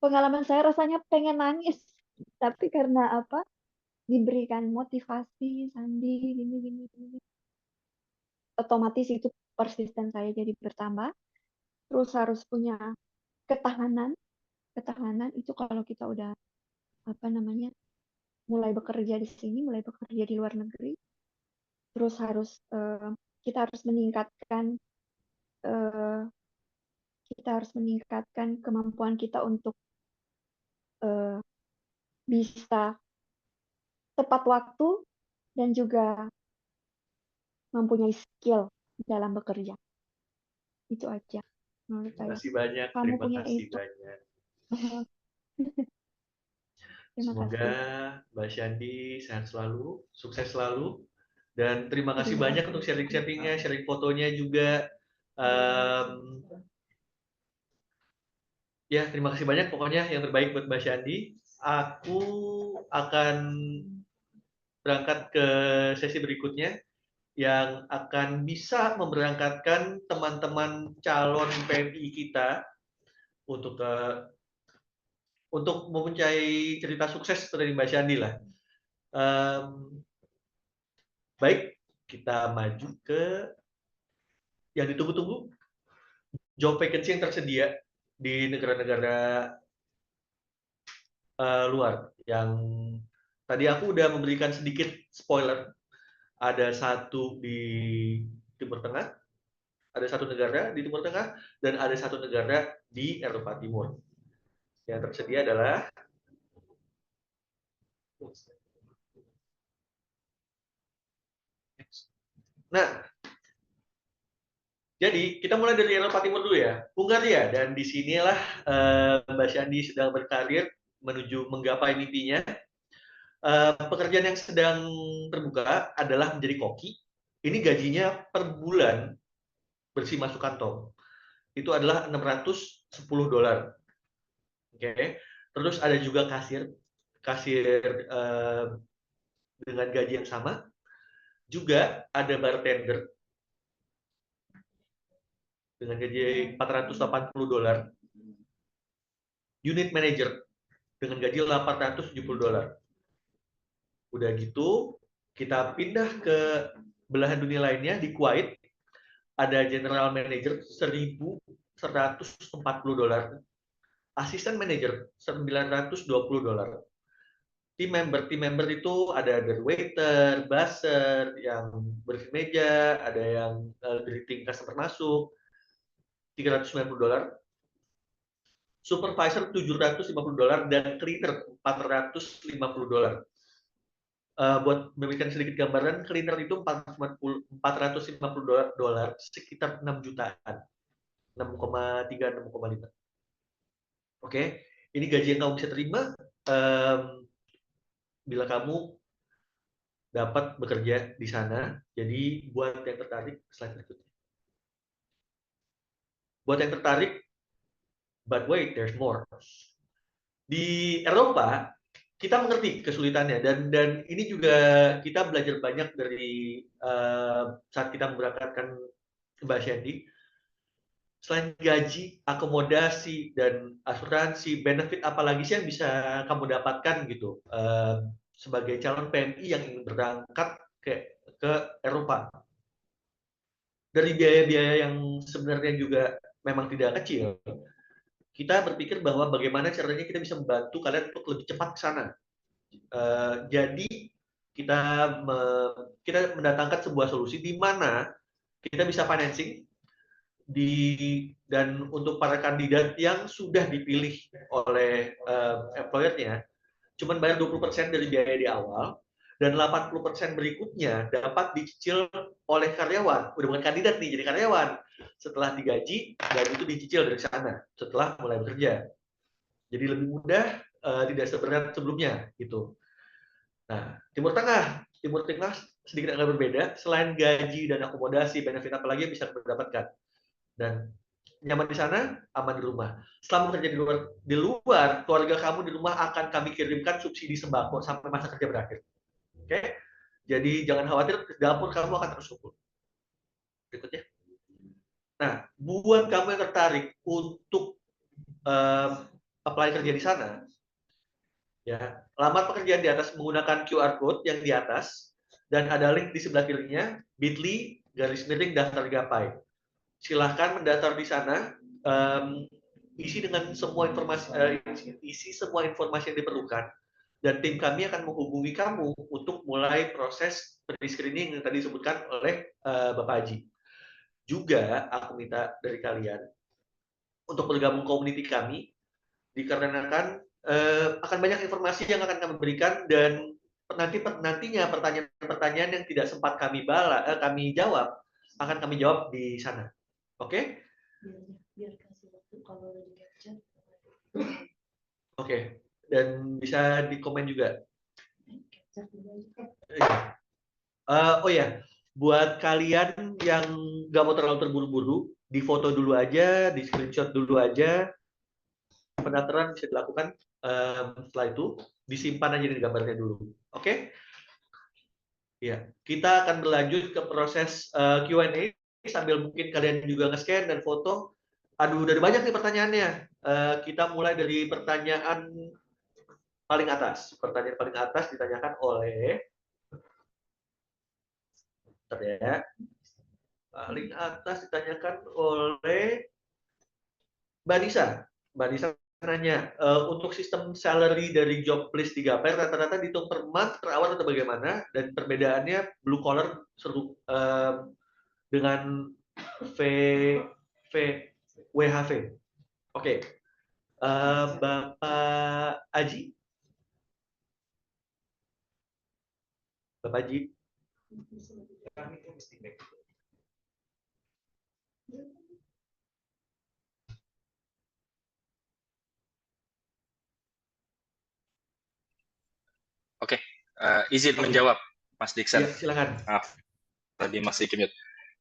pengalaman saya rasanya pengen nangis. Tapi karena diberikan motivasi, Sandi, gini. Otomatis itu persisten saya jadi bertambah. Terus harus punya ketahanan. Ketahanan itu kalau kita udah mulai bekerja di sini, mulai bekerja di luar negeri, terus kita harus meningkatkan kemampuan kita untuk bisa tepat waktu dan juga mempunyai skill dalam bekerja. Itu aja menurut Terima saya. kasih banyak. Kamu Terima punya kasih itu. banyak. Terima Semoga kasih. Mbak Shandy sehat selalu, sukses selalu, dan terima kasih Terima banyak kasih. untuk sharing-sharingnya, sharing fotonya juga. Ya, terima kasih banyak. Pokoknya yang terbaik buat Mbak Shandy. Aku akan berangkat ke sesi berikutnya yang akan bisa memberangkatkan teman-teman calon PMI kita untuk mempunyai cerita sukses dari Mbak Shandy lah. Baik, kita maju ke yang ditunggu-tunggu, job vacancy yang tersedia di negara-negara luar. Yang tadi aku udah memberikan sedikit spoiler. Ada satu di Timur Tengah, ada satu negara di Timur Tengah, dan ada satu negara di Eropa Timur. Yang tersedia adalah jadi kita mulai dari Eropa Timur dulu ya, Hungaria, dan disinilah Mbak Shandy sedang berkarir menuju menggapai mimpinya. Pekerjaan yang sedang terbuka adalah menjadi koki. Ini gajinya per bulan bersih masuk kantong. Itu adalah $610. Oke. Terus ada juga kasir, dengan gaji yang sama. Juga ada bartender dengan gaji $480. Unit manager dengan gaji $870. Udah gitu, kita pindah ke belahan dunia lainnya di Kuwait, ada general manager $1.140, asisten manager $920. Tim member itu ada dari waiter, buzzer, yang bersih meja, ada yang greeting customer masuk, $390. Supervisor $750 dan cleaner $450. Buat memberikan sedikit gambaran, cleaner itu $450, sekitar 6 jutaan, 6,3, 6,5. Oke, ini gaji yang kamu bisa terima bila kamu dapat bekerja di sana. Jadi buat yang tertarik, slide berikutnya. Buat yang tertarik, but wait, there's more. Di Eropa, kita mengerti kesulitannya, dan ini juga kita belajar banyak dari saat kita memberangkatkan Mbak Shandy. Selain gaji, akomodasi, dan asuransi, benefit apalagi sih yang bisa kamu dapatkan gitu sebagai calon PMI yang ingin berangkat ke Eropa. Dari biaya-biaya yang sebenarnya juga memang tidak kecil, kita berpikir bahwa bagaimana caranya kita bisa membantu kalian untuk lebih cepat ke sana. Jadi kita mendatangkan sebuah solusi di mana kita bisa financing dan untuk para kandidat yang sudah dipilih oleh employer-nya, cuma bayar 20% dari biaya di awal, dan 80% berikutnya dapat dicicil oleh karyawan. Udah bukan kandidat nih, jadi karyawan. Setelah digaji, dan itu dicicil dari sana setelah mulai bekerja. Jadi lebih mudah, tidak seberat sebelumnya gitu. Nah, Timur Tengah sedikit agak berbeda. Selain gaji dan akomodasi, benefit apa lagi yang bisa mendapatkan? Dan nyaman di sana, aman di rumah. Selama bekerja di luar, keluarga kamu di rumah akan kami kirimkan subsidi sembako sampai masa kerja berakhir. Oke? Jadi jangan khawatir, dapur kamu akan terus cukup. Berikutnya. Nah, buat kamu yang tertarik untuk apply kerja di sana, ya, lamar pekerjaan di atas menggunakan QR code yang di atas, dan ada link di sebelah kirinya, bit.ly/daftar gapai. Silahkan mendaftar di sana, isi semua informasi yang diperlukan, dan tim kami akan menghubungi kamu untuk mulai proses pre-screening yang tadi disebutkan oleh Bapak Haji. Juga aku minta dari kalian untuk bergabung komuniti kami, dikarenakan akan banyak informasi yang akan kami berikan, dan nantinya pertanyaan-pertanyaan yang tidak sempat kami jawab akan kami jawab di sana. Oke? Biar kasih waktu kalau di capture. Oke, dan bisa di komen juga. Oh ya, buat kalian yang nggak mau terlalu terburu-buru, di foto dulu aja, di screenshot dulu aja. Pendaftaran bisa dilakukan setelah itu, disimpan aja di gambarnya dulu. Oke? Ya, kita akan berlanjut ke proses Q&A sambil mungkin kalian juga nge-scan dan foto. Aduh, udah banyak nih pertanyaannya. Kita mulai dari pertanyaan paling atas. Pertanyaan paling atas ditanyakan oleh paling atas ditanyakan oleh Mbak Nisa. Mbak Nisa nanya, untuk sistem salary dari job list 3 pair rata-rata dihitung per month, per hour atau bagaimana? Dan perbedaannya blue collar dengan WHV. Oke. Bapak Aji? Bapak Aji? Oke, Izin Oke, menjawab, Mas Dixon. ya silakan. Maaf, tadi masih commute.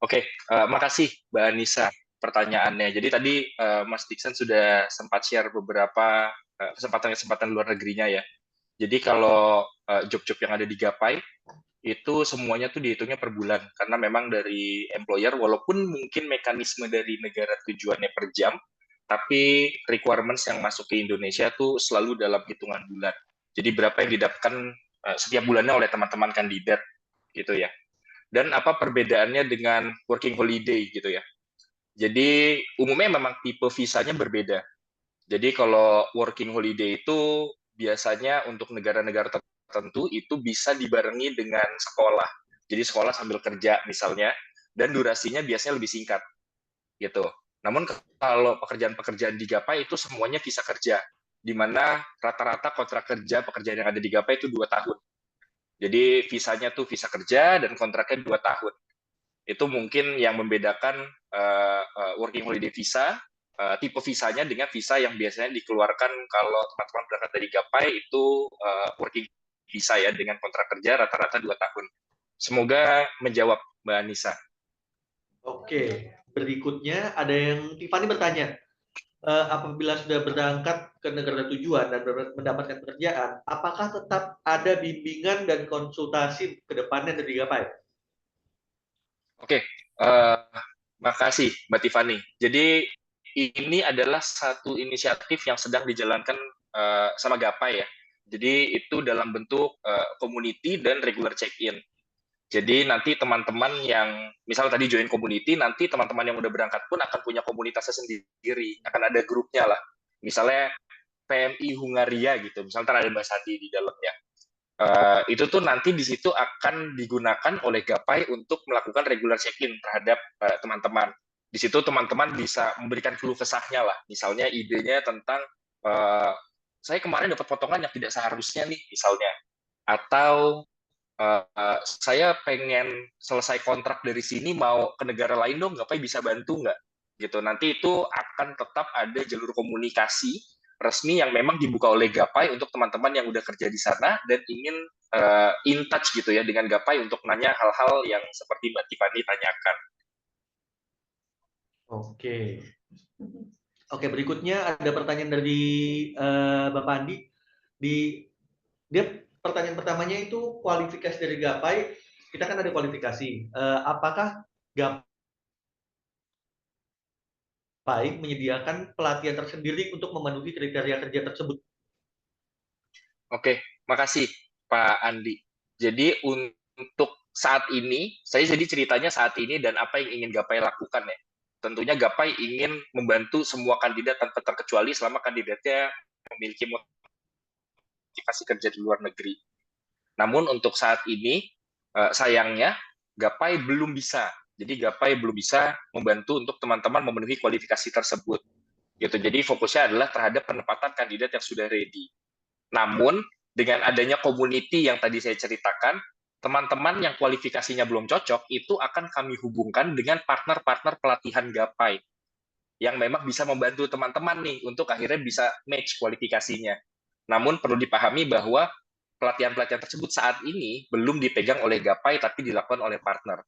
Oke, makasih Mbak Anissa pertanyaannya. Jadi tadi Mas Dixon sudah sempat share beberapa kesempatan-kesempatan luar negerinya ya. Jadi kalau job-job yang ada di Gapai itu semuanya tuh dihitungnya per bulan karena memang dari employer walaupun mungkin mekanisme dari negara tujuannya per jam, tapi requirements yang masuk ke Indonesia tuh selalu dalam hitungan bulan. Jadi berapa yang didapatkan setiap bulannya oleh teman-teman kandidat gitu ya. Dan apa perbedaannya dengan working holiday gitu ya. Jadi umumnya memang tipe visanya berbeda. Jadi kalau working holiday itu biasanya untuk negara-negara tertentu itu bisa dibarengi dengan sekolah. Jadi sekolah sambil kerja misalnya, dan durasinya biasanya lebih singkat gitu. Namun kalau pekerjaan-pekerjaan di Gapai itu semuanya visa kerja, di mana rata-rata kontrak kerja pekerjaan yang ada di Gapai itu 2 tahun. Jadi visanya tuh visa kerja dan kontraknya 2 tahun. Itu mungkin yang membedakan working holiday visa, tipe visanya dengan visa yang biasanya dikeluarkan kalau teman-teman berangkat dari Gapai itu working visa ya dengan kontrak kerja rata-rata 2 tahun. Semoga menjawab Mbak Anissa. Oke, berikutnya ada yang Tiffany bertanya, apabila sudah berangkat ke negara tujuan dan mendapatkan pekerjaan, apakah tetap ada bimbingan dan konsultasi ke depannya dari Gapai? Oke, makasih Mbak Tiffany. Jadi ini adalah satu inisiatif yang sedang dijalankan sama Gapai ya. Jadi itu dalam bentuk community dan regular check-in. Jadi nanti teman-teman yang misal tadi join community, nanti teman-teman yang udah berangkat pun akan punya komunitasnya sendiri, akan ada grupnya lah. Misalnya PMI Hungaria gitu, misalnya ada Mbak Sandi di dalamnya. Itu tuh nanti di situ akan digunakan oleh Gapai untuk melakukan regular check-in terhadap teman-teman. Di situ teman-teman bisa memberikan keluh kesahnya lah, misalnya idenya tentang saya kemarin dapat potongan yang tidak seharusnya nih, misalnya. Atau saya pengen selesai kontrak dari sini mau ke negara lain dong, Gapai bisa bantu nggak? Gitu. Nanti itu akan tetap ada jalur komunikasi resmi yang memang dibuka oleh Gapai untuk teman-teman yang udah kerja di sana dan ingin in touch gitu ya dengan Gapai untuk nanya hal-hal yang seperti Mbak Tiffany tanyakan. Oke. Oke, berikutnya ada pertanyaan dari Bapak Andi. Dia pertanyaan pertamanya itu kualifikasi dari Gapai. Kita kan ada kualifikasi. Apakah Gapai menyediakan pelatihan tersendiri untuk memenuhi kriteria kerja tersebut? Oke, makasih Pak Andi. Jadi untuk saat ini, saya jadi ceritanya saat ini dan apa yang ingin Gapai lakukan ya. Tentunya Gapai ingin membantu semua kandidat tanpa terkecuali selama kandidatnya memiliki motivasi kerja di luar negeri. Namun untuk saat ini, sayangnya Gapai belum bisa. Jadi Gapai belum bisa membantu untuk teman-teman memenuhi kualifikasi tersebut. Gitu. Jadi fokusnya adalah terhadap penempatan kandidat yang sudah ready. Namun, dengan adanya community yang tadi saya ceritakan, teman-teman yang kualifikasinya belum cocok, itu akan kami hubungkan dengan partner-partner pelatihan Gapai, yang memang bisa membantu teman-teman nih, untuk akhirnya bisa match kualifikasinya. Namun, perlu dipahami bahwa pelatihan-pelatihan tersebut saat ini belum dipegang oleh Gapai, tapi dilakukan oleh partner.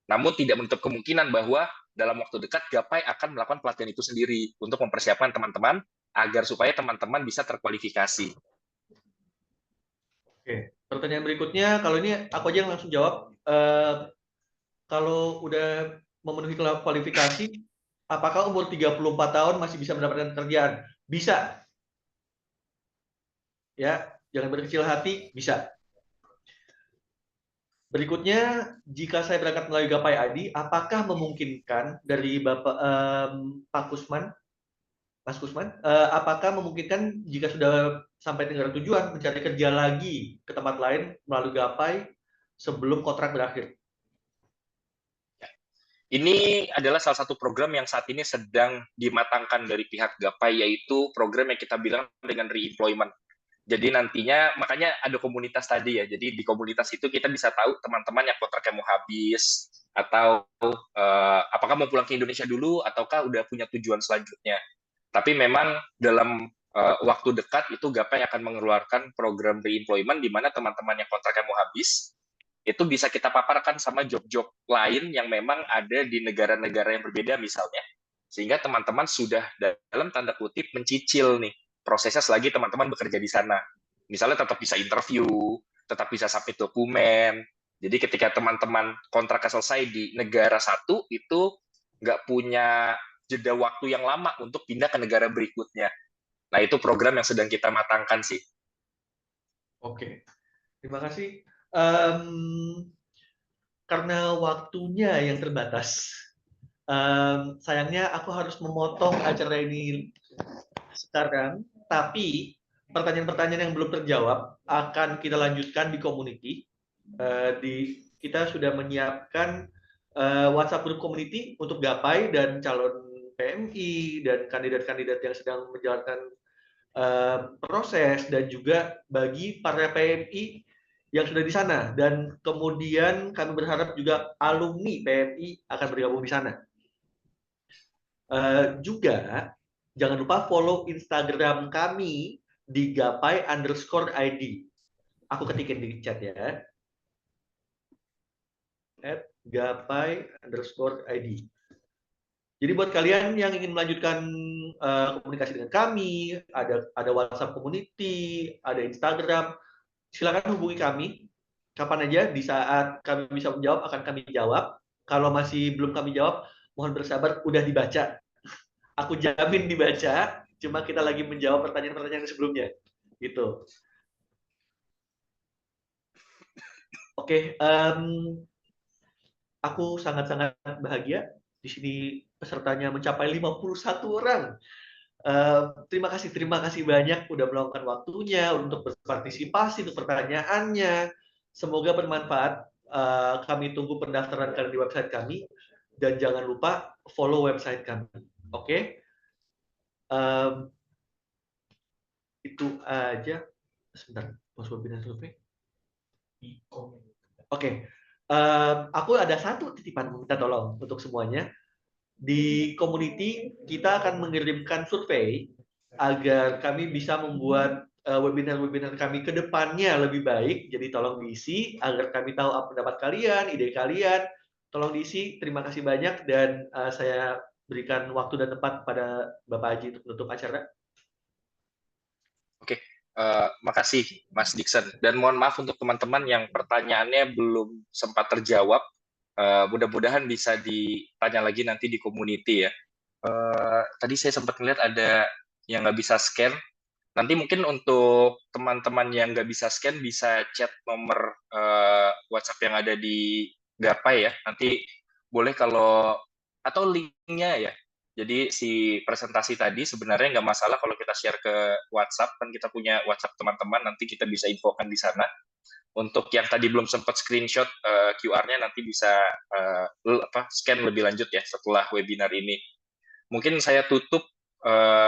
Namun, tidak menutup kemungkinan bahwa dalam waktu dekat Gapai akan melakukan pelatihan itu sendiri untuk mempersiapkan teman-teman agar supaya teman-teman bisa terkualifikasi. Oke, pertanyaan berikutnya, kalau ini aku aja yang langsung jawab. Kalau udah memenuhi kualifikasi, apakah umur 34 tahun masih bisa mendapatkan pekerjaan? Bisa. Ya, jangan berkecil hati, bisa. Berikutnya, jika saya berangkat melalui Gapai ID, apakah memungkinkan dari Bapak Pak Kusman, Mas Kusman, apakah memungkinkan jika sudah sampai negara tujuan mencari kerja lagi ke tempat lain melalui Gapai sebelum kontrak berakhir? Ini adalah salah satu program yang saat ini sedang dimatangkan dari pihak Gapai, yaitu program yang kita bilang dengan re-employment. Jadi nantinya, makanya ada komunitas tadi ya, jadi di komunitas itu kita bisa tahu teman-teman yang kontraknya mau habis, atau apakah mau pulang ke Indonesia dulu, ataukah udah punya tujuan selanjutnya. Tapi memang dalam waktu dekat itu Gapai akan mengeluarkan program re-employment di mana teman-teman yang kontraknya mau habis itu bisa kita paparkan sama job-job lain yang memang ada di negara-negara yang berbeda misalnya. Sehingga teman-teman sudah dalam tanda kutip mencicil nih prosesnya selagi teman-teman bekerja di sana. Misalnya tetap bisa interview, tetap bisa submit dokumen. Jadi ketika teman-teman kontraknya selesai di negara satu, itu nggak punya jeda waktu yang lama untuk pindah ke negara berikutnya. Nah, itu program yang sedang kita matangkan sih. Oke, terima kasih. Karena waktunya yang terbatas, sayangnya aku harus memotong acara ini sekarang, tapi pertanyaan-pertanyaan yang belum terjawab akan kita lanjutkan di community. Kita sudah menyiapkan WhatsApp group community untuk Gapai dan calon PMI dan kandidat-kandidat yang sedang menjalankan proses, dan juga bagi para PMI yang sudah di sana, dan kemudian kami berharap juga alumni PMI akan bergabung di sana. Juga jangan lupa follow Instagram kami di gapai_id. Aku ketikin di chat ya, @gapai_id. Jadi buat kalian yang ingin melanjutkan komunikasi dengan kami, ada WhatsApp community, ada Instagram, silakan hubungi kami kapan aja. Di saat kami bisa menjawab akan kami jawab. Kalau masih belum kami jawab, mohon bersabar, udah dibaca. Aku jamin dibaca, cuma kita lagi menjawab pertanyaan-pertanyaan sebelumnya. Gitu. Oke, aku sangat-sangat bahagia. Di sini pesertanya mencapai 51 orang. Terima kasih banyak udah meluangkan waktunya untuk berpartisipasi, untuk pertanyaannya. Semoga bermanfaat. Kami tunggu pendaftaran kalian di website kami, dan jangan lupa follow website kami. Oke? Itu aja. Sebentar, post webinar survei. Oke. Aku ada satu titipan minta tolong untuk semuanya. Di community kita akan mengirimkan survei agar kami bisa membuat webinar-webinar kami ke depannya lebih baik. Jadi tolong diisi agar kami tahu apa pendapat kalian, ide kalian. Tolong diisi. Terima kasih banyak, dan saya berikan waktu dan tempat pada Bapak Haji untuk menutup acara. Oke, makasih Mas Dixon. Dan mohon maaf untuk teman-teman yang pertanyaannya belum sempat terjawab. Mudah-mudahan bisa ditanya lagi nanti di community ya. Tadi saya sempat melihat ada yang nggak bisa scan. Nanti mungkin untuk teman-teman yang nggak bisa scan bisa chat nomor WhatsApp yang ada di Gapai ya. Nanti boleh kalau atau linknya ya. Jadi si presentasi tadi sebenarnya nggak masalah kalau kita share ke WhatsApp, kan kita punya WhatsApp teman-teman, nanti kita bisa infokan di sana. Untuk yang tadi belum sempat screenshot QR-nya nanti bisa scan lebih lanjut ya setelah webinar ini. Mungkin saya tutup.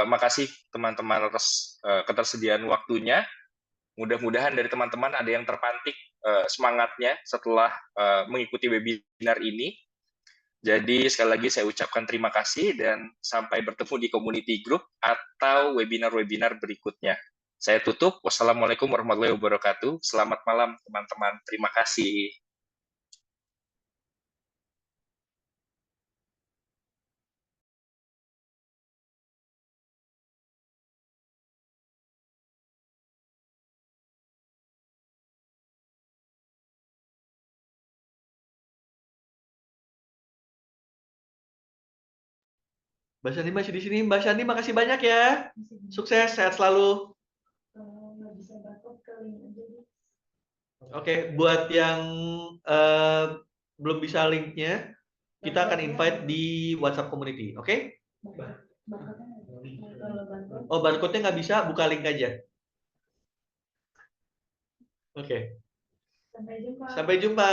Makasih teman-teman atas ketersediaan waktunya. Mudah-mudahan dari teman-teman ada yang terpantik semangatnya setelah mengikuti webinar ini. Jadi sekali lagi saya ucapkan terima kasih dan sampai bertemu di community group atau webinar-webinar berikutnya. Saya tutup. Wassalamualaikum warahmatullahi wabarakatuh. Selamat malam teman-teman. Terima kasih. Mbak Shani masih di sini. Mbak Shani, makasih banyak ya. Sukses, sehat selalu. Oke, buat yang belum bisa linknya, kita akan invite di WhatsApp community. Oke? Oh, barcode-nya nggak bisa, buka link aja. Oke. Sampai jumpa.